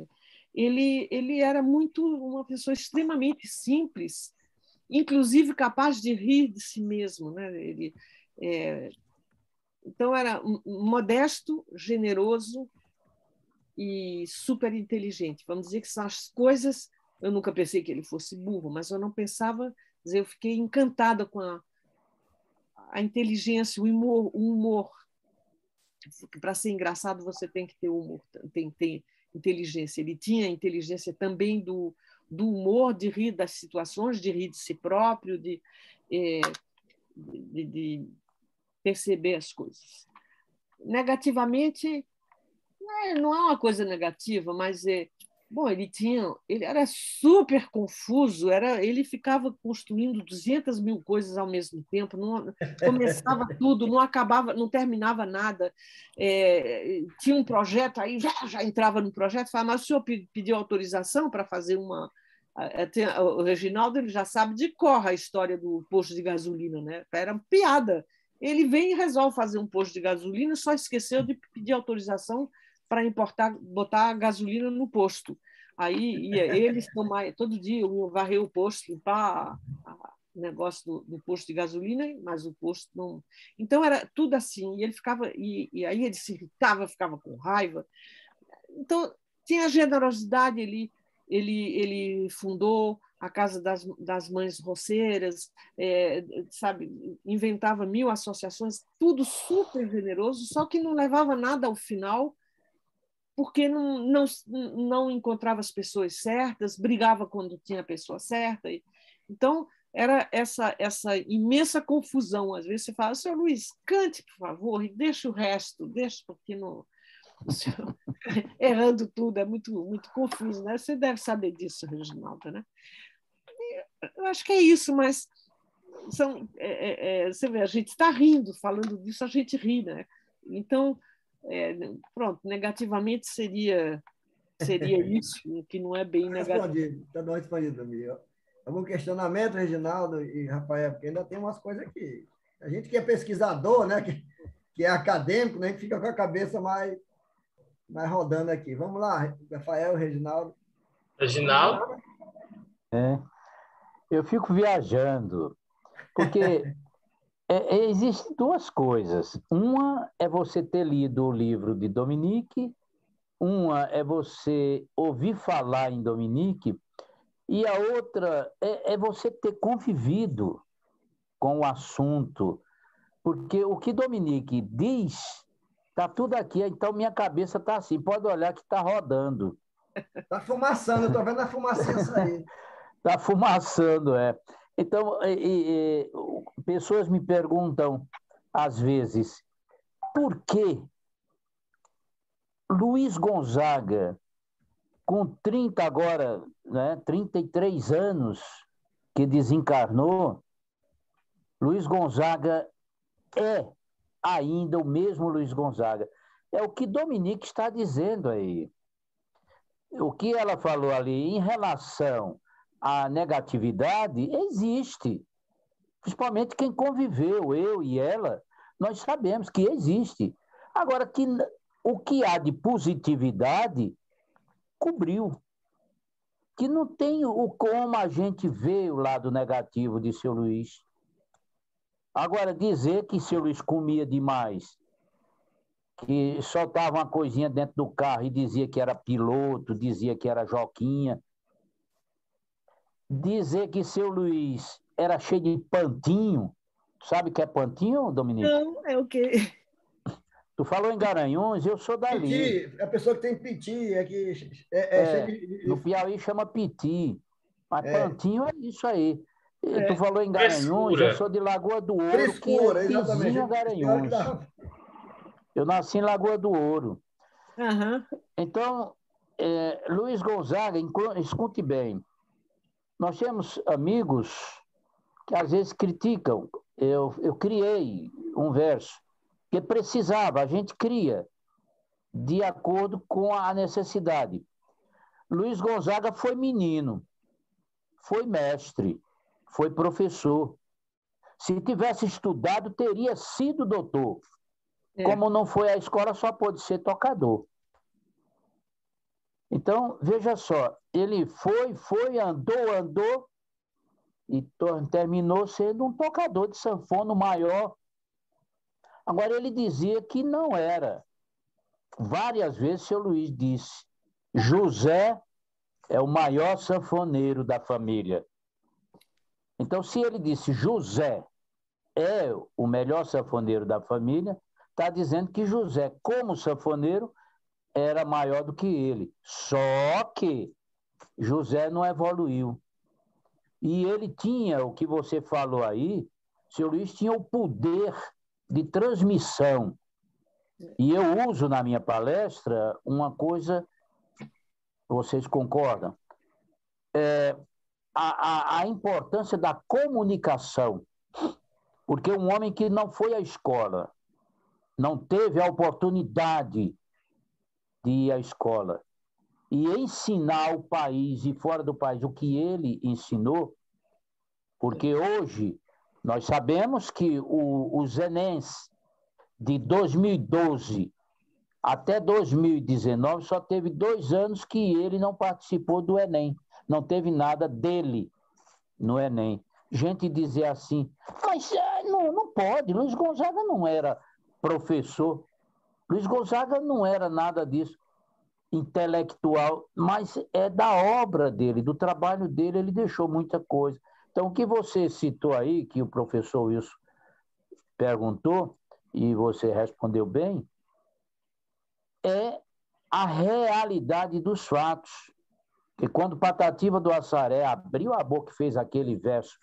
Ele era uma pessoa extremamente simples, inclusive capaz de rir de si mesmo, né? Então era modesto, generoso e super inteligente. Vamos dizer que são as coisas. Eu nunca pensei que ele fosse burro, mas eu não pensava. Dizer, eu fiquei encantada com a inteligência, o humor. Para ser engraçado, você tem que ter humor, tem que ter inteligência. Ele tinha inteligência também do humor, de rir das situações, de rir de si próprio, de perceber as coisas. Negativamente, não é uma coisa negativa, mas bom, ele era super confuso, ele ficava construindo 200 mil coisas ao mesmo tempo, começava tudo, não acabava, não terminava nada. Tinha um projeto, aí já entrava no projeto, falava, mas o senhor pediu autorização para fazer uma... O Reginaldo ele já sabe de cor a história do posto de gasolina, né? Era piada. Ele vem e resolve fazer um posto de gasolina, só esqueceu de pedir autorização para botar gasolina no posto. Aí ia eles todo dia eu varrer o posto, limpar o negócio do posto de gasolina, mas o posto não. Então era tudo assim. E ele ficava e aí ele se irritava, ficava com raiva. Então tinha generosidade. Ele fundou a Casa das Mães Roceiras, sabe, inventava 1000 associações, tudo super generoso, só que não levava nada ao final, porque não encontrava as pessoas certas, brigava quando tinha a pessoa certa. Então, era essa imensa confusão. Às vezes você fala, senhor Luiz, cante, por favor, e deixa o resto, porque não... errando tudo, é muito, muito confuso, né? Você deve saber disso, Reginaldo, né? Eu acho que é isso, mas você vê, a gente está rindo, falando disso, a gente ri, né? Então, pronto, negativamente seria seria isso, que não é bem negativo. Respondido, está bem respondido, amigo. Algum questionamento, Reginaldo e Rafael? Porque ainda tem umas coisas aqui. A gente que é pesquisador, né? Que é acadêmico, né? A gente fica com a cabeça mais rodando aqui. Vamos lá, Rafael, Reginaldo. Reginaldo? Eu fico viajando, porque existem duas coisas. Uma é você ter lido o livro de Dominique, uma é você ouvir falar em Dominique, e a outra é você ter convivido com o assunto. Porque o que Dominique diz, está tudo aqui, então minha cabeça está assim, pode olhar que está rodando. Está fumaçando, eu estou vendo a fumacinha sair. Está fumaçando, é. Então, pessoas me perguntam, às vezes, por que Luiz Gonzaga, com 30 agora, né, 33 anos que desencarnou, Luiz Gonzaga é ainda o mesmo Luiz Gonzaga. É o que Dominique está dizendo aí. O que ela falou ali em relação à negatividade existe. Principalmente quem conviveu, eu e ela, nós sabemos que existe. Agora, o que há de positividade cobriu. Que não tem como a gente vê o lado negativo de seu Luiz. Agora, dizer que seu Luiz comia demais, que soltava uma coisinha dentro do carro e dizia que era piloto, dizia que era joquinha. Dizer que seu Luiz era cheio de pantinho. Sabe o que é pantinho, Dominique? Não, é o quê? Tu falou em Garanhuns, eu sou dali. Piti, a pessoa que tem piti, cheio de... No Piauí chama piti. Mas pantinho é isso aí. Tu falou em Garanhuns, Frescura. eu sou de Lagoa do Ouro, Frescura, que é vizinho a Garanhuns. Eu nasci em Lagoa do Ouro. Uhum. Então, Luiz Gonzaga, escute bem, nós temos amigos que às vezes criticam. Eu criei um verso que precisava, a gente cria de acordo com a necessidade. Luiz Gonzaga foi menino, foi mestre, foi professor. Se tivesse estudado, teria sido doutor. Como não foi à escola, só pôde ser tocador. Então, veja só, ele foi, andou e terminou sendo um tocador de sanfona maior. Agora, ele dizia que não era. Várias vezes, seu Luiz disse, José é o maior sanfoneiro da família. Então, se ele disse José é o melhor sanfoneiro da família, está dizendo que José, como sanfoneiro, era maior do que ele. Só que José não evoluiu. E ele tinha, o que você falou aí, seu Luiz tinha o poder de transmissão. E eu uso na minha palestra uma coisa, vocês concordam? A importância da comunicação. Porque um homem que não foi à escola, não teve a oportunidade de ir à escola e ensinar o país e fora do país o que ele ensinou, porque hoje nós sabemos que os Enems de 2012 até 2019 só teve 2 anos que ele não participou do Enem, não teve nada dele no Enem. Gente dizer assim, mas não pode, Luiz Gonzaga não era professor, Luiz Gonzaga não era nada disso, intelectual, mas é da obra dele, do trabalho dele, ele deixou muita coisa. Então, o que você citou aí, que o professor Wilson perguntou, e você respondeu bem, é a realidade dos fatos. Que quando Patativa do Assaré abriu a boca e fez aquele verso,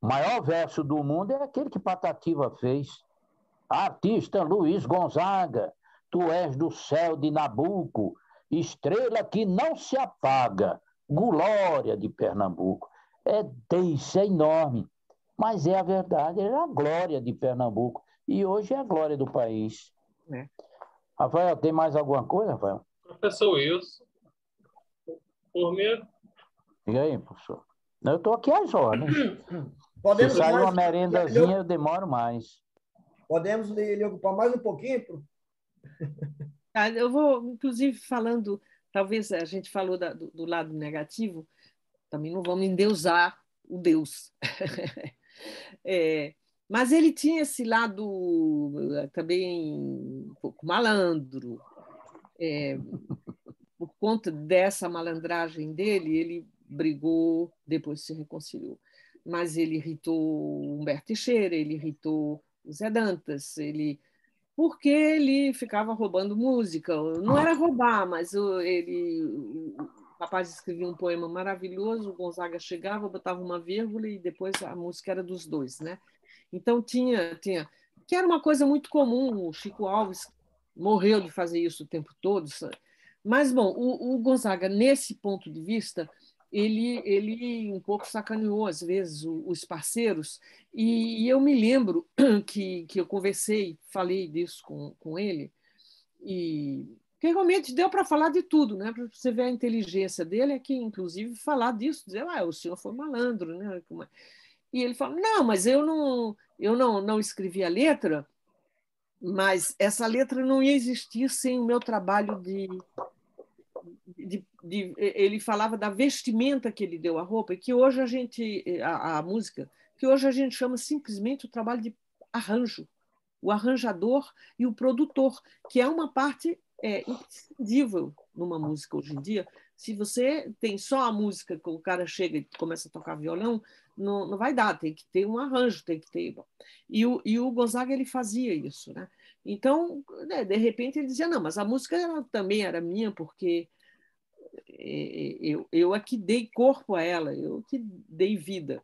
o maior verso do mundo é aquele que Patativa fez. Artista Luiz Gonzaga, tu és do céu de Nabuco, estrela que não se apaga, glória de Pernambuco. Isso é enorme, mas é a verdade, é a glória de Pernambuco. E hoje é a glória do país. Rafael, tem mais alguma coisa, Rafael? Professor Wilson. Por mim, Diga aí, professor. Eu estou aqui às ordens. Podemos Se sai mais, uma merendazinha, eu demoro mais. podemos lhe ocupar mais um pouquinho? Eu vou, inclusive, falando, talvez a gente falou do lado negativo, também não vamos endeusar o Deus. Mas ele tinha esse lado também um pouco malandro. Por conta dessa malandragem dele, ele brigou, depois se reconciliou. Mas ele irritou Humberto Teixeira, ele irritou o Zé Dantas, porque ele ficava roubando música. Não era roubar, mas o rapaz escrevia um poema maravilhoso, o Gonzaga chegava, botava uma vírgula e depois a música era dos dois, né? Então tinha que era uma coisa muito comum. O Chico Alves morreu de fazer isso o tempo todo. Mas, bom, o Gonzaga, nesse ponto de vista, ele um pouco sacaneou, às vezes, os parceiros, e eu me lembro que eu conversei, falei disso com ele, e que realmente deu para falar de tudo, né? Para você ver a inteligência dele, é que, inclusive, falar disso, dizer, o senhor foi malandro, né? E ele falou, não, mas eu não escrevi a letra, mas essa letra não ia existir sem o meu trabalho ele falava da vestimenta que ele deu à roupa, e que hoje a música, que hoje a gente chama simplesmente o trabalho de arranjo, o arranjador e o produtor, que é uma parte imprescindível numa música hoje em dia. Se você tem só a música, que o cara chega e começa a tocar violão, não vai dar, tem que ter um arranjo, tem que ter. E o Gonzaga ele fazia isso, né? Então, de repente, ele dizia, não, mas a música também era minha, porque eu é que dei corpo a ela, eu que dei vida,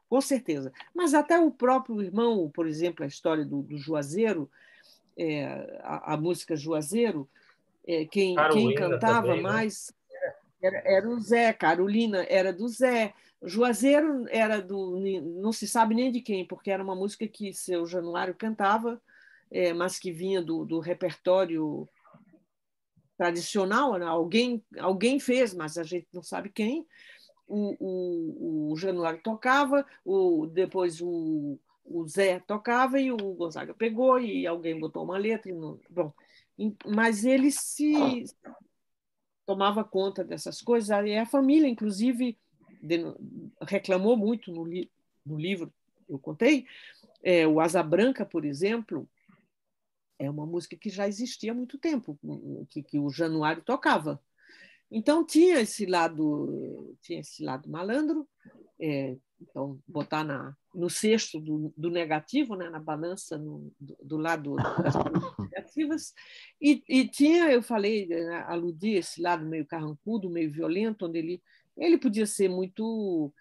com certeza. Mas até o próprio irmão, por exemplo, a história do Juazeiro, a música Juazeiro, quem Carolina cantava também, né? mais era o Zé, Carolina era do Zé, Juazeiro era do. Não se sabe nem de quem, porque era uma música que seu Januário cantava, mas que vinha do repertório tradicional, né? Alguém fez, mas a gente não sabe quem. O Januário tocava, depois o Zé tocava e o Gonzaga pegou e alguém botou uma letra. Bom, mas ele se tomava conta dessas coisas. E a família, inclusive, reclamou muito no livro, eu contei. O Asa Branca, por exemplo, é uma música que já existia há muito tempo, que o Januário tocava. Então tinha esse lado malandro, então botar no cesto do negativo, né, na balança do lado das coisas negativas, e tinha, eu falei, aludi esse lado meio carrancudo, meio violento, onde ele podia ser muito,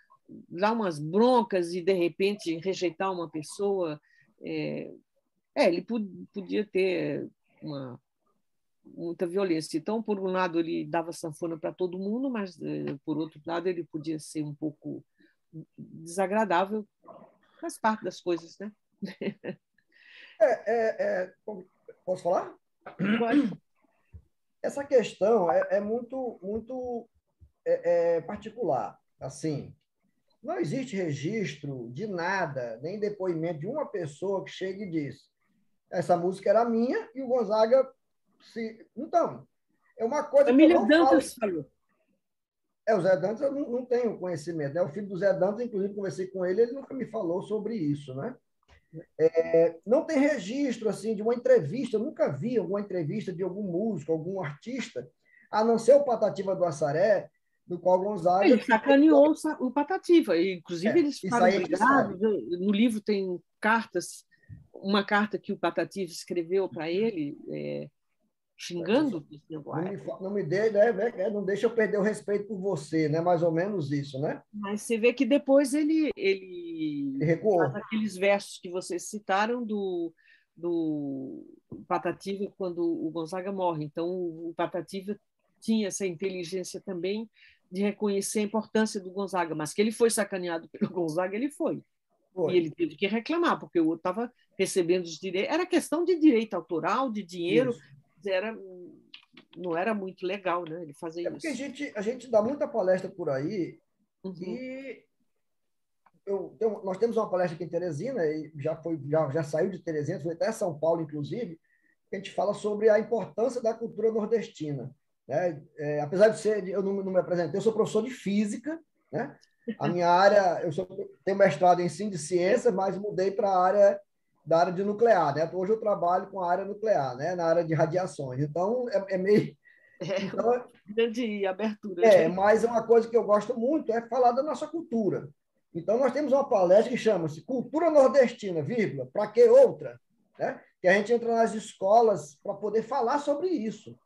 dar umas broncas e de repente rejeitar uma pessoa. Ele podia ter muita violência. Então, por um lado, ele dava sanfona para todo mundo, mas, por outro lado, ele podia ser um pouco desagradável. Faz parte das coisas, né? Posso falar? Pode. Essa questão é muito, muito particular. Assim, não existe registro de nada, nem depoimento de uma pessoa que chegue e diz essa música era minha e o Gonzaga Então, é uma coisa que eu Família não Dantas falo. falou. O Zé Dantas eu não tenho conhecimento. O filho do Zé Dantas, inclusive, conversei com ele, ele nunca me falou sobre isso, né? Não tem registro assim de uma entrevista, eu nunca vi alguma entrevista de algum músico, algum artista, a não ser o Patativa do Assaré, do qual Gonzaga... Ele sacaneou o Patativa, inclusive eles isso ficaram aí a gente brigados. sabe. No livro tem cartas, uma carta que o Patativa escreveu para ele, xingando. Não me dê, né? Não deixa eu perder o respeito por você, né? Mais ou menos isso, né? Mas você vê que depois ele recuou. faz aqueles versos que vocês citaram do Patativa quando o Gonzaga morre. Então, o Patativa tinha essa inteligência também de reconhecer a importância do Gonzaga, mas que ele foi sacaneado pelo Gonzaga, ele foi. E ele teve que reclamar, porque o outro estava recebendo os direitos. Era questão de direito autoral, de dinheiro, era não era muito legal, né? Ele fazer É porque isso. a gente dá muita palestra por aí Uhum. e nós temos uma palestra aqui em Teresina, e já saiu de Teresina, foi até São Paulo, inclusive, que a gente fala sobre a importância da cultura nordestina. Né? Apesar de ser, eu não me apresentei, eu sou professor de física, né? A minha área, tenho mestrado em ensino de ciências, mas mudei para da área de nuclear, né? Hoje eu trabalho com a área nuclear, né? Na área de radiações. Então, é meio... Então, grande abertura, né? mas uma coisa que eu gosto muito é falar da nossa cultura. Então, nós temos uma palestra que chama-se Cultura Nordestina, vírgula, para que outra? Né? Que a gente entra nas escolas para poder falar sobre isso.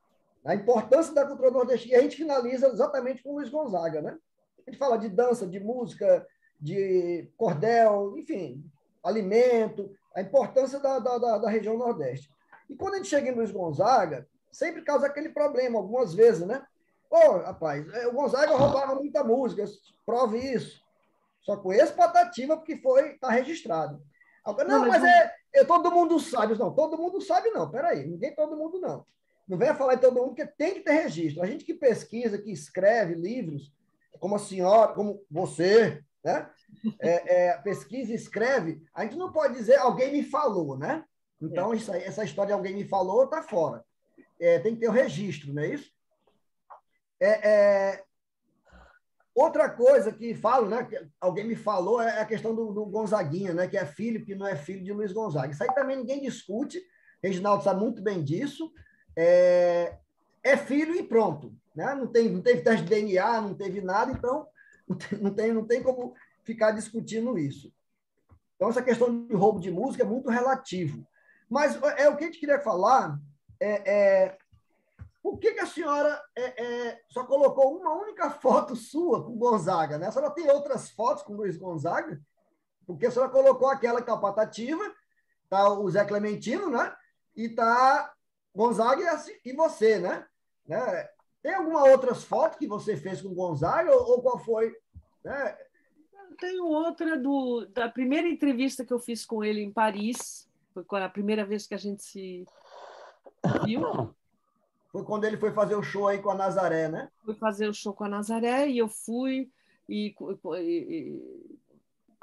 A importância da cultura nordestina. E a gente finaliza exatamente com o Luiz Gonzaga, né? A gente fala de dança, de música, de cordel, enfim, alimento, a importância da região Nordeste. E quando a gente chega em Luiz Gonzaga, sempre causa aquele problema, algumas vezes, né? Ô, rapaz, o Gonzaga roubava muita música, prove isso. Só conheço Patativa porque está registrado. Agora, não, mas todo mundo sabe. Não, todo mundo sabe não, peraí, ninguém todo mundo não. Não venha falar de todo mundo, porque tem que ter registro. A gente que pesquisa, que escreve livros, como a senhora, como você, né? Pesquisa e escreve, a gente não pode dizer alguém me falou, né? Então, essa história de alguém me falou está fora. Tem que ter o registro, não é isso? Outra coisa que falo, né? Que alguém me falou, é a questão do Gonzaguinha, né? Que é filho, que não é filho de Luiz Gonzaga. Isso aí também ninguém discute. Reginaldo sabe muito bem disso. É filho e pronto. Né? Não teve teste de DNA, não teve nada, então não tem como ficar discutindo isso. Então, essa questão de roubo de música é muito relativo. Mas o que a gente queria falar por que a senhora só colocou uma única foto sua com Gonzaga? Né? A senhora tem outras fotos com Luiz Gonzaga? Porque a senhora colocou aquela que está a Patativa, está o Zé Clementino, né? E está Gonzaga e você, né? Tem alguma outras fotos que você fez com Gonzaga ou qual foi? Né? Tenho outra da primeira entrevista que eu fiz com ele em Paris. Foi a primeira vez que a gente se viu. Foi quando ele foi fazer o show aí com a Nazaré, né? Foi fazer o show com a Nazaré e eu fui.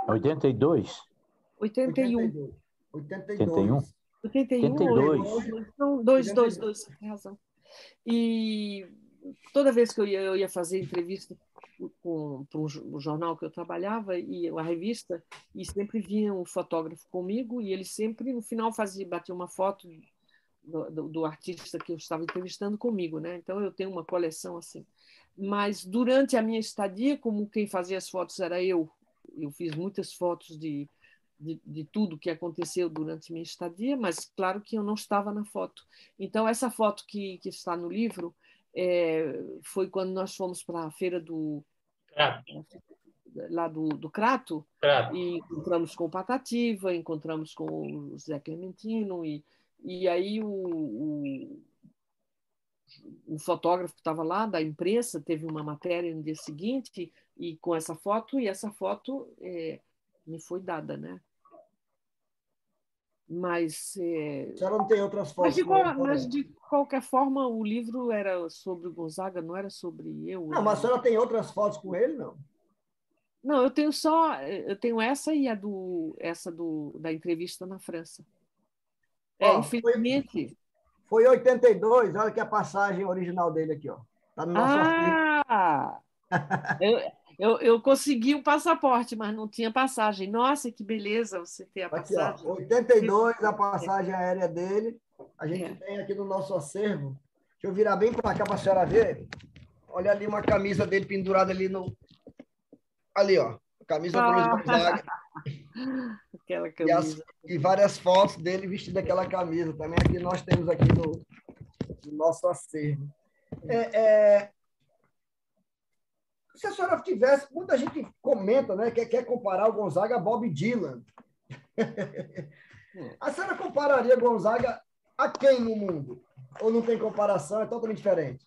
82? 81. 82. 81? Não, 2, tem razão. E toda vez que eu ia fazer entrevista para o jornal que eu trabalhava e a revista, e sempre vinha um fotógrafo comigo e ele sempre, no final, batia uma foto do artista que eu estava entrevistando comigo, né? Então eu tenho uma coleção assim. Mas durante a minha estadia, como quem fazia as fotos era eu fiz muitas fotos de tudo que aconteceu durante minha estadia, mas claro que eu não estava na foto. Então essa foto que está no livro foi quando nós fomos para a feira lá do Crato, e encontramos com o Patativa, encontramos com o Zé Clementino, e aí o fotógrafo que estava lá, da imprensa, teve uma matéria no dia seguinte, e com essa foto me foi dada, né? Mas, a senhora não tem outras fotos? Mas, de qualquer forma, o livro era sobre o Gonzaga, não era sobre eu. Não, mas a senhora tem outras fotos com ele, não? Não, eu tenho essa e essa da entrevista na França. Infelizmente. Foi em 82, olha que a passagem original dele aqui, ó. Tá no nosso arquivo. Eu consegui o passaporte, mas não tinha passagem. Nossa, que beleza você ter a passagem. Aqui, ó, 82, a passagem aérea dele. A gente tem aqui no nosso acervo. Deixa eu virar bem para cá para a senhora ver. Olha ali uma camisa dele pendurada ali no... Ali, ó. A camisa do Luiz Gonzaga. Aquela camisa. E várias fotos dele vestido aquela camisa. Também aqui nós temos aqui no nosso acervo. Se a senhora tivesse... Muita gente comenta, né? Que quer comparar o Gonzaga a Bob Dylan. A senhora compararia Gonzaga a quem no mundo? Ou não tem comparação? É totalmente diferente?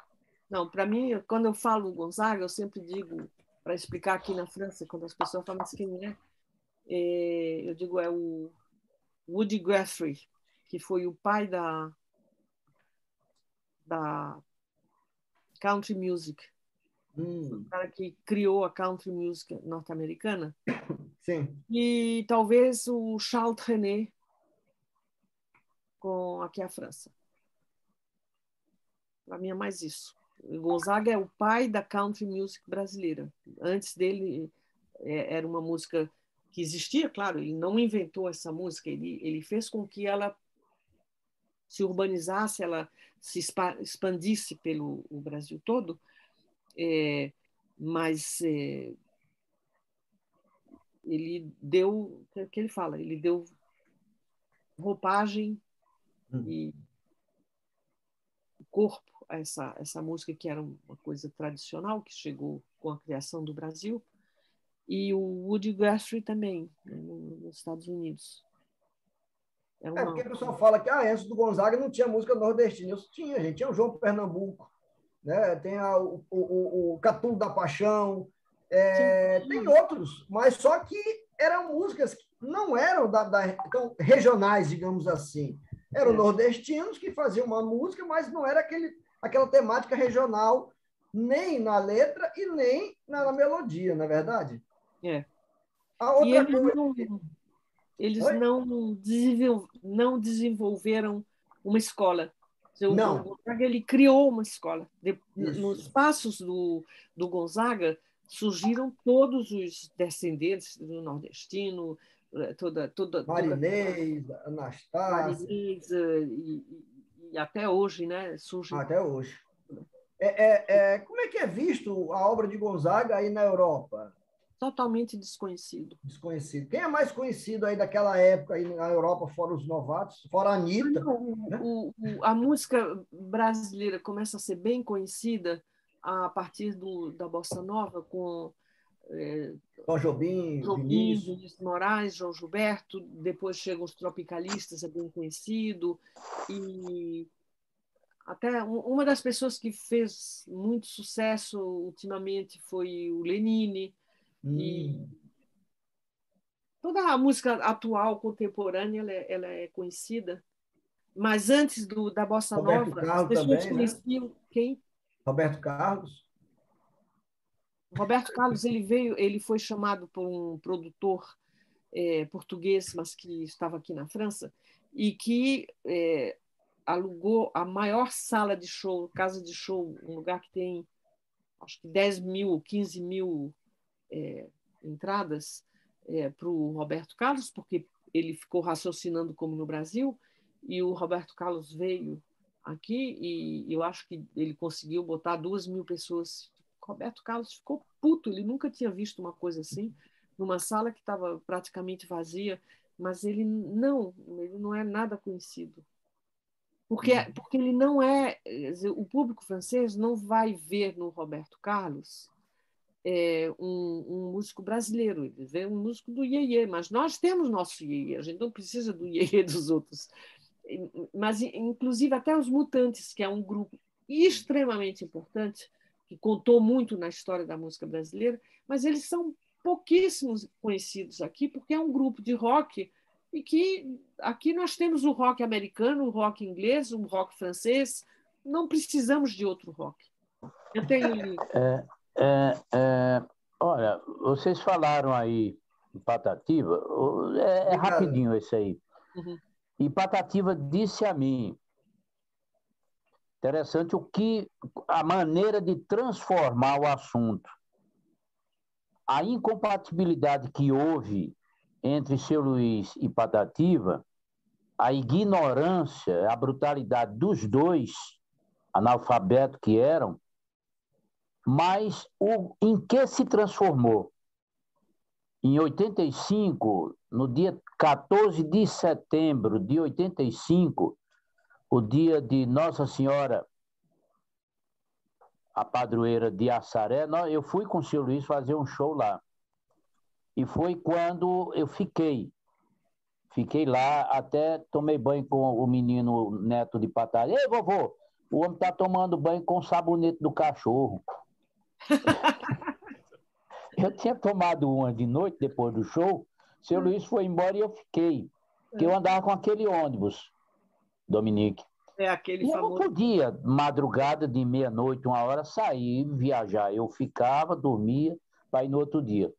Não, para mim, quando eu falo Gonzaga, eu sempre digo, para explicar aqui na França, quando as pessoas falam assim, quem eu digo é o Woody Guthrie, que foi o pai da country music. O cara que criou a country music norte-americana. Sim. E talvez o Charles Trenet com Aqui a França. Para mim é mais isso. O Gonzaga é o pai da country music brasileira. Antes dele era uma música que existia, claro, ele não inventou essa música, ele fez com que ela se urbanizasse, ela se expandisse pelo o Brasil todo, mas ele deu, o que ele fala, ele deu roupagem e corpo a essa música que era uma coisa tradicional, que chegou com a criação do Brasil, e o Woody Guthrie também, né, nos Estados Unidos. Porque o pessoal fala que antes do Gonzaga não tinha música nordestina. Eu tinha, gente. Tinha o João Pernambuco, né? Tem o Catulo da Paixão, tem outros, mas só que eram músicas que não eram então, regionais, digamos assim. Eram nordestinos que faziam uma música, mas não era aquela temática regional, nem na letra e nem na melodia, não é verdade? A outra coisa... Eles não desenvolveram uma escola. O Gonzaga ele criou uma escola. Nos passos do Gonzaga surgiram todos os descendentes do nordestino, Marinês, Anastácia. Marinês, e até hoje, né? Surge. Até hoje. Como é que é visto a obra de Gonzaga aí na Europa? Totalmente desconhecido. Desconhecido. Quem é mais conhecido aí daquela época aí na Europa, fora os novatos, fora a Anitta? Né? A música brasileira começa a ser bem conhecida a partir da Bossa Nova, com Tom Jobim, Vinícius de Moraes, João Gilberto, depois chegam os tropicalistas, é bem conhecido, e até uma das pessoas que fez muito sucesso ultimamente foi o Lenine. E toda a música atual, contemporânea, ela é conhecida. Mas antes da Bossa Roberto Nova, Carlos as pessoas também, conheciam quem? Roberto Carlos. Roberto Carlos ele foi chamado por um produtor português, mas que estava aqui na França, e que alugou a maior sala de show, casa de show, um lugar que tem acho que 10 mil, 15 mil entradas para o Roberto Carlos, porque ele ficou raciocinando como no Brasil, e o Roberto Carlos veio aqui e eu acho que ele conseguiu botar 2 mil pessoas. O Roberto Carlos ficou puto, ele nunca tinha visto uma coisa assim, numa sala que estava praticamente vazia, mas ele não é nada conhecido. Porque ele não é... O público francês não vai ver no Roberto Carlos um músico brasileiro, ele vê um músico do iê-iê, mas nós temos nosso iê-iê, a gente não precisa do iê-iê dos outros. Mas, inclusive, até os Mutantes, que é um grupo extremamente importante, que contou muito na história da música brasileira, mas eles são pouquíssimos conhecidos aqui, porque é um grupo de rock e que aqui nós temos o rock americano, o rock inglês, o rock francês, não precisamos de outro rock. Eu tenho... Olha, vocês falaram aí em Patativa, rapidinho esse aí. Uhum. E Patativa disse a mim, interessante a maneira de transformar o assunto. A incompatibilidade que houve entre Seu Luiz e Patativa, a ignorância, a brutalidade dos dois, analfabetos que eram, mas em que se transformou? Em 85, no dia 14 de setembro de 85, o dia de Nossa Senhora, a padroeira de Assaré, eu fui com o Seu Luiz fazer um show lá. E foi quando eu fiquei lá, até tomei banho com o menino neto de Patativa. Ei, vovô, o homem está tomando banho com o sabonete do cachorro. Eu tinha tomado uma de noite, depois do show, o Seu Luiz foi embora e eu fiquei. Porque eu andava com aquele ônibus, Dominique. É aquele E eu não famoso. podia, madrugada de meia-noite, 1 hora, sair e viajar. Eu ficava, dormia, para ir no outro dia.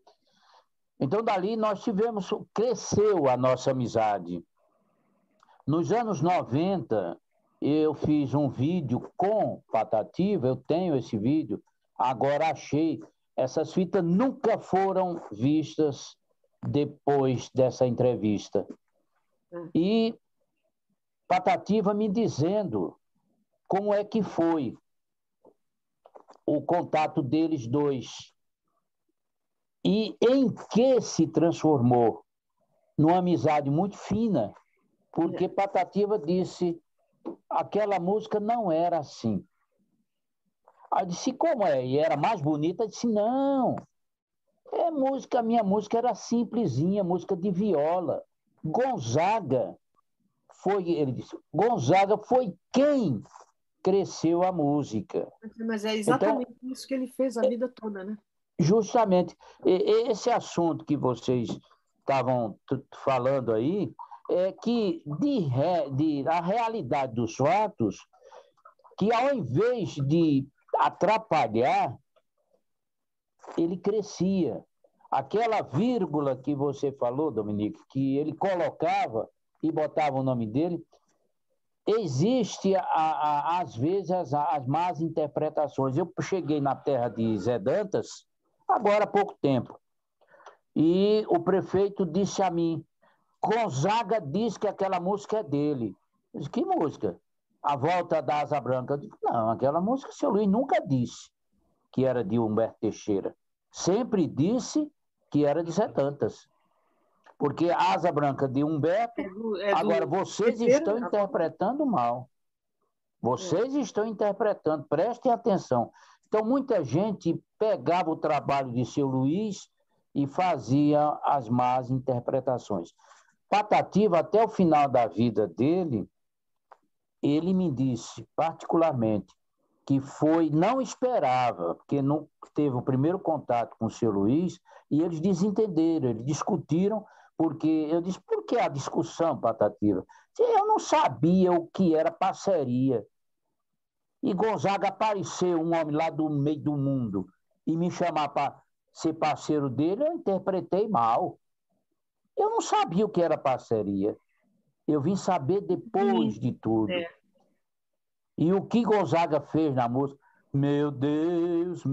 Então, dali nós tivemos, cresceu a nossa amizade. Nos anos 90, eu fiz um vídeo com Patativa, eu tenho esse vídeo, agora achei. Essas fitas nunca foram vistas depois dessa entrevista. E Patativa me dizendo como é que foi o contato deles dois e em que se transformou numa amizade muito fina, porque Patativa disse aquela música não era assim. Aí eu disse, como é? E era mais bonita? Eu disse, não, minha música era simplesinha, música de viola. Ele disse, Gonzaga foi quem cresceu a música. Mas é Então, exatamente isso que ele fez a vida toda, né? justamente, esse assunto que vocês estavam falando aí, é que a realidade dos fatos, que ao invés de atrapalhar, ele crescia. Aquela vírgula que você falou, Dominique, que ele colocava e botava o nome dele, existe, às vezes, as más interpretações. Eu cheguei na terra de Zé Dantas, agora há pouco tempo, e o prefeito disse a mim, Gonzaga diz que aquela música é dele. Eu disse, que música? A Volta da Asa Branca. Eu disse, não, aquela música o seu Luiz nunca disse que era de Humberto Teixeira. Sempre disse que era de Zé Dantas. Porque a Asa Branca de Humberto... Agora, vocês estão interpretando mal. Vocês estão interpretando, prestem atenção. Então, muita gente pegava o trabalho de seu Luiz e fazia as más interpretações. Patativa, até o final da vida dele, ele me disse, particularmente, que não esperava, porque não teve o primeiro contato com o seu Luiz, e eles desentenderam, eles discutiram, porque eu disse, por que a discussão, Patativa? Eu não sabia o que era parceria. E Gonzaga apareceu, um homem lá do meio do mundo, e me chamar para ser parceiro dele, eu interpretei mal. Eu não sabia o que era parceria. Eu vim saber depois de tudo. E o que Gonzaga fez na música? Meu Deus,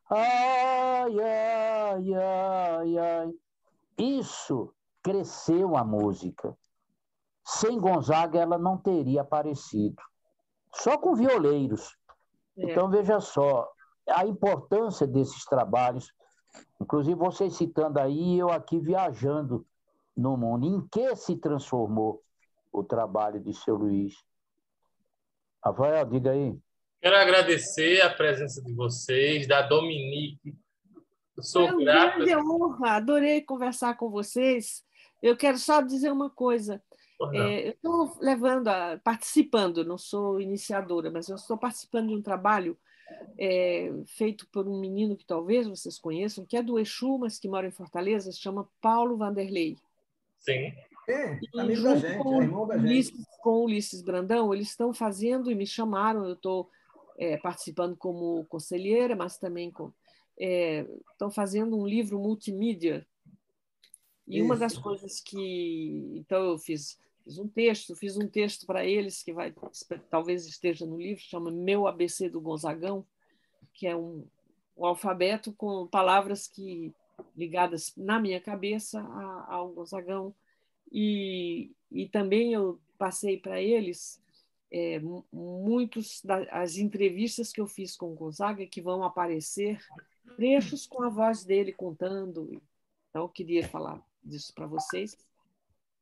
ai, ai, ai, ai. Isso cresceu a música. Sem Gonzaga, ela não teria aparecido. Só com violeiros. Então, veja só, a importância desses trabalhos. Inclusive, vocês citando aí, eu aqui viajando no mundo. Em que se transformou o trabalho de seu Luiz? Rafael, diga aí. Quero agradecer a presença de vocês, da Dominique. Eu sou Foi grato. Grande honra, adorei conversar com vocês. Eu quero só dizer uma coisa. Eu estou participando, não sou iniciadora, mas eu estou participando de um trabalho feito por um menino que talvez vocês conheçam, que é do Exu, mas que mora em Fortaleza, se chama Paulo Vanderlei. Sim. Amigo da gente, irmão da gente. Com o Ulisses Brandão, eles estão fazendo, e me chamaram, eu estou participando como conselheira, mas também estão fazendo um livro multimídia. E uma das coisas que... Então, eu fiz um texto para eles, que talvez esteja no livro, chama Meu ABC do Gonzagão, que é um alfabeto com palavras ligadas na minha cabeça ao Gonzagão. E também eu passei para eles as entrevistas que eu fiz com o Gonzaga, que vão aparecer trechos com a voz dele contando. Então, eu queria falar disso para vocês,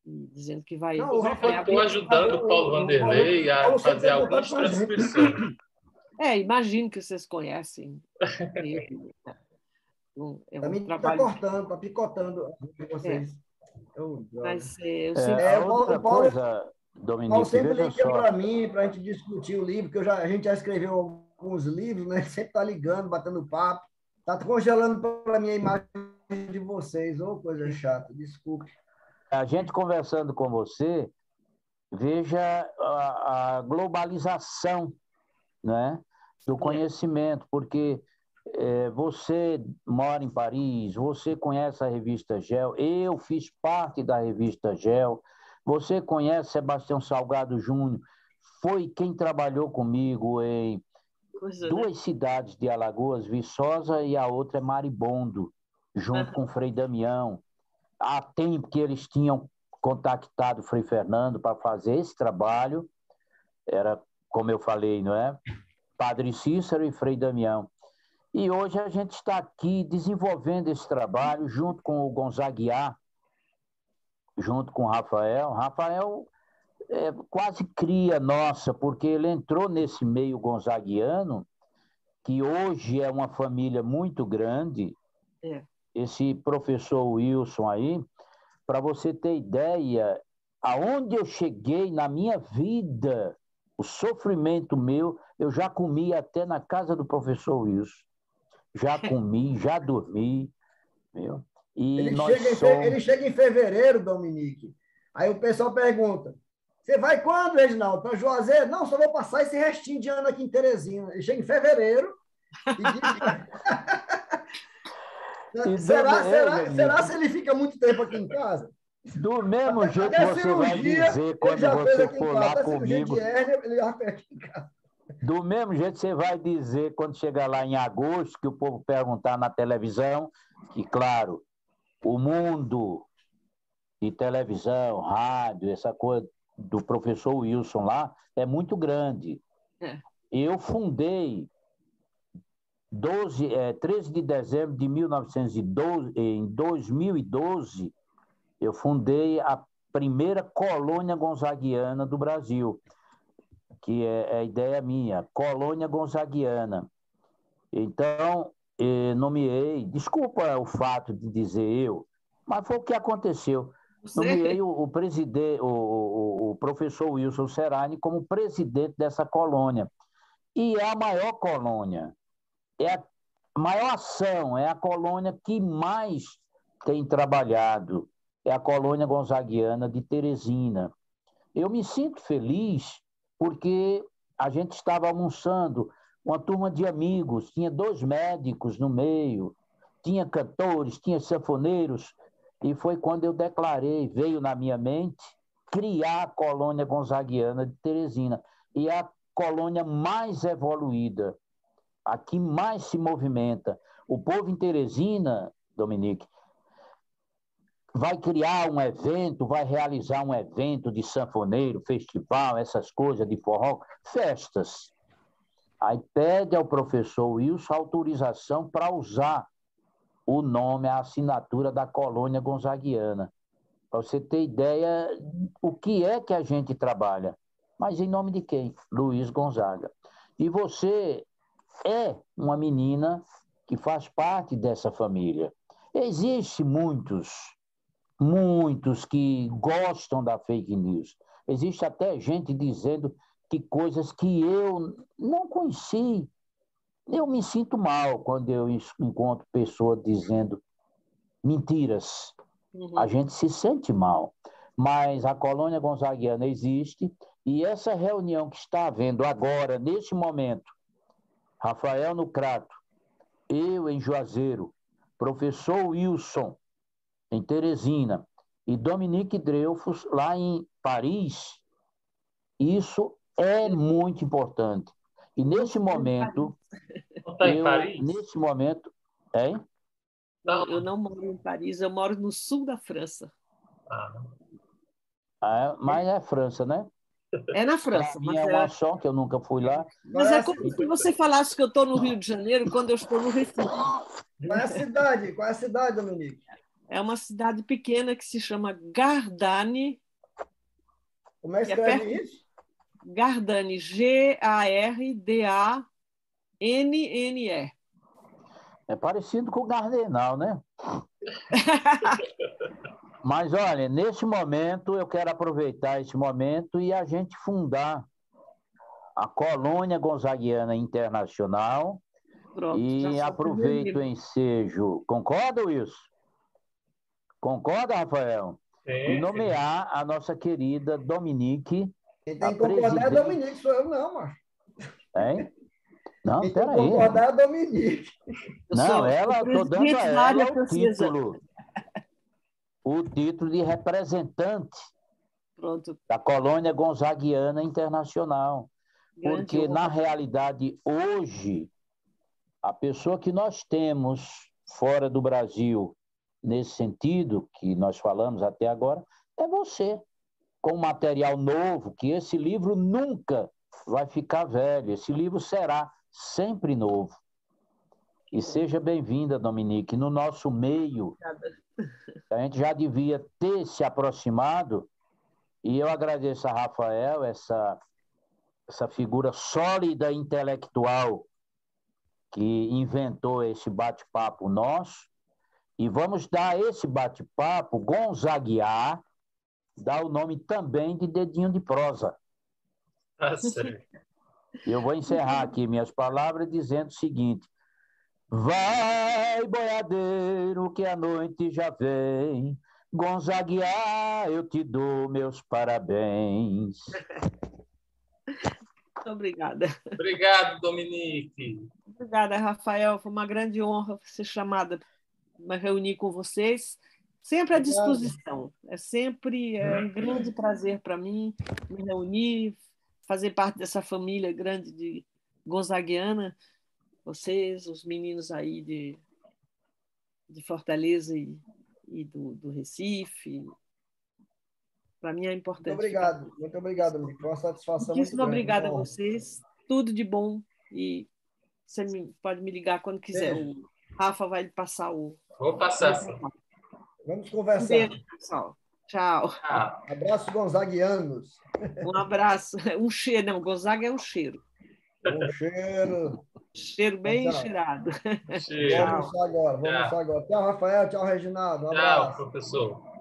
dizendo que vai... Eu estou ajudando o Paulo Vanderlei a fazer algumas transcrições. Imagino que vocês conhecem ele. Está picotando vocês. Mas outra coisa, Dominique, Paulo sempre liga para mim, para a gente discutir o livro, porque a gente já escreveu alguns livros, né? Sempre está ligando, batendo papo. Está congelando para mim a imagem de vocês. Coisa chata, desculpe. A gente conversando com você, veja a globalização, né, do conhecimento, porque você mora em Paris, você conhece a revista GEL, eu fiz parte da revista GEL, você conhece Sebastião Salgado Júnior, foi quem trabalhou comigo em duas cidades de Alagoas, Viçosa e a outra é Maribondo, junto com o Frei Damião. Há tempo que eles tinham contactado o Frei Fernando para fazer esse trabalho, era, como eu falei, não é? Padre Cícero e Frei Damião. E hoje a gente está aqui desenvolvendo esse trabalho junto com o Gonzaguiá, junto com o Rafael. Rafael é quase cria nossa, porque ele entrou nesse meio gonzaguiano, que hoje é uma família muito grande. Esse professor Wilson aí, para você ter ideia, aonde eu cheguei na minha vida, o sofrimento meu, eu já comi até na casa do professor Wilson. Já comi, já dormi. Viu? E ele chega em fevereiro, Dominique. Aí o pessoal pergunta, você vai quando, Reginaldo? Para Juazeiro? Não, só vou passar esse restinho de ano aqui em Teresina. Ele chega em fevereiro e será se ele fica muito tempo aqui em casa? Do mesmo jeito que você vai dizer quando você for lá comigo. Ele já fez aqui em casa. Do mesmo jeito você vai dizer quando chegar lá em agosto, que o povo perguntar na televisão, que, claro, o mundo de televisão, rádio, essa coisa do professor Wilson lá é muito grande. Eu fundei 13 de dezembro de 1912, em 2012, eu fundei a primeira colônia gonzaguiana do Brasil, que é a ideia minha, colônia gonzaguiana. Então, nomeei, desculpa o fato de dizer eu, mas foi o que aconteceu. Nomeei o presidente, o professor Wilson Serrani como presidente dessa colônia. E é a maior colônia, é a maior ação, é a colônia que mais tem trabalhado, é a colônia gonzaguiana de Teresina. Eu me sinto feliz porque a gente estava almoçando, uma turma de amigos, tinha 2 médicos no meio, tinha cantores, tinha sanfoneiros, e foi quando eu declarei, veio na minha mente, criar a colônia gonzaguiana de Teresina. E é a colônia mais evoluída, a que mais se movimenta. O povo em Teresina, Dominique, vai criar um evento, vai realizar um evento de sanfoneiro, festival, essas coisas de forró, festas. Aí pede ao professor Wilson autorização para usar o nome, a assinatura da colônia gonzaguiana. Para você ter ideia o que é que a gente trabalha. Mas em nome de quem? Luiz Gonzaga. E você é uma menina que faz parte dessa família. Existem muitos que gostam da fake news. Existe até gente dizendo que coisas que eu não conheci. Eu me sinto mal quando eu encontro pessoas dizendo mentiras. A gente se sente mal. Mas a colônia gonzaguiana existe e essa reunião que está havendo agora, neste momento, Rafael no Crato, eu em Juazeiro, professor Wilson em Teresina e Dominique Dreyfus lá em Paris, isso é muito importante. E nesse momento, nesse momento, hein? Eu não moro em Paris, eu moro no sul da França. Mas é França, né? É na França. Mas é uma só, que eu nunca fui lá. Mas é como se você falasse que eu estou no Rio de Janeiro quando eu estou no Recife. Qual é a cidade? Qual é a cidade, Dominique? É uma cidade pequena que se chama Gardanne. Como é que escreve isso? Gardanne, Gardanne. É parecido com o Gardenal, né? Mas, olha, nesse momento, eu quero aproveitar esse momento e a gente fundar a Colônia Gonzaguiana Internacional. Pronto, e aproveito o ensejo. Concorda, Wilson? Concorda, Rafael? e nomear a nossa querida Dominique. Quem tem que concordar é Dominique, sou eu não, macho. Hein? Não, Quem tem que peraí. concordar é Dominique. Não, estou dando a ela o título de representante Pronto. da colônia gonzaguiana internacional. Porque, na realidade, hoje, a pessoa que nós temos fora do Brasil, nesse sentido que nós falamos até agora, é você, com material novo, que esse livro nunca vai ficar velho, esse livro será sempre novo. E seja bem-vinda, Dominique, no nosso meio. A gente já devia ter se aproximado, e eu agradeço a Rafael, essa figura sólida intelectual que inventou esse bate-papo nosso, e vamos dar a esse bate-papo, gonzaguear, dar o nome também de Dedinho de Prosa. Tá certo. Eu vou encerrar aqui minhas palavras dizendo o seguinte: vai, boiadeiro, que a noite já vem, gonzaguear, eu te dou meus parabéns. Muito obrigada. Obrigado, Dominique. Obrigada, Rafael. Foi uma grande honra ser chamada para reunir com vocês. Sempre à disposição. É sempre um grande prazer para mim me reunir, fazer parte dessa família grande de gonzaguiana. Vocês, os meninos aí de Fortaleza e do Recife. Para mim é importante. Muito obrigado, amigo. Foi uma satisfação muito grande. grande. Obrigada a vocês. Tudo de bom. E você pode me ligar quando quiser. O Rafa vai passar o... Vou passar, sim. Vamos conversar. Um beijo, pessoal. Tchau. Abraço, gonzaguianos. Um abraço. Um cheiro. Não, Gonzaga é um cheiro. Um cheiro. Cheiro bem cheirado. Cheiro. Vamos almoçar agora. Tchau, Rafael. Tchau, Reginaldo. Um abraço. Tchau, professor.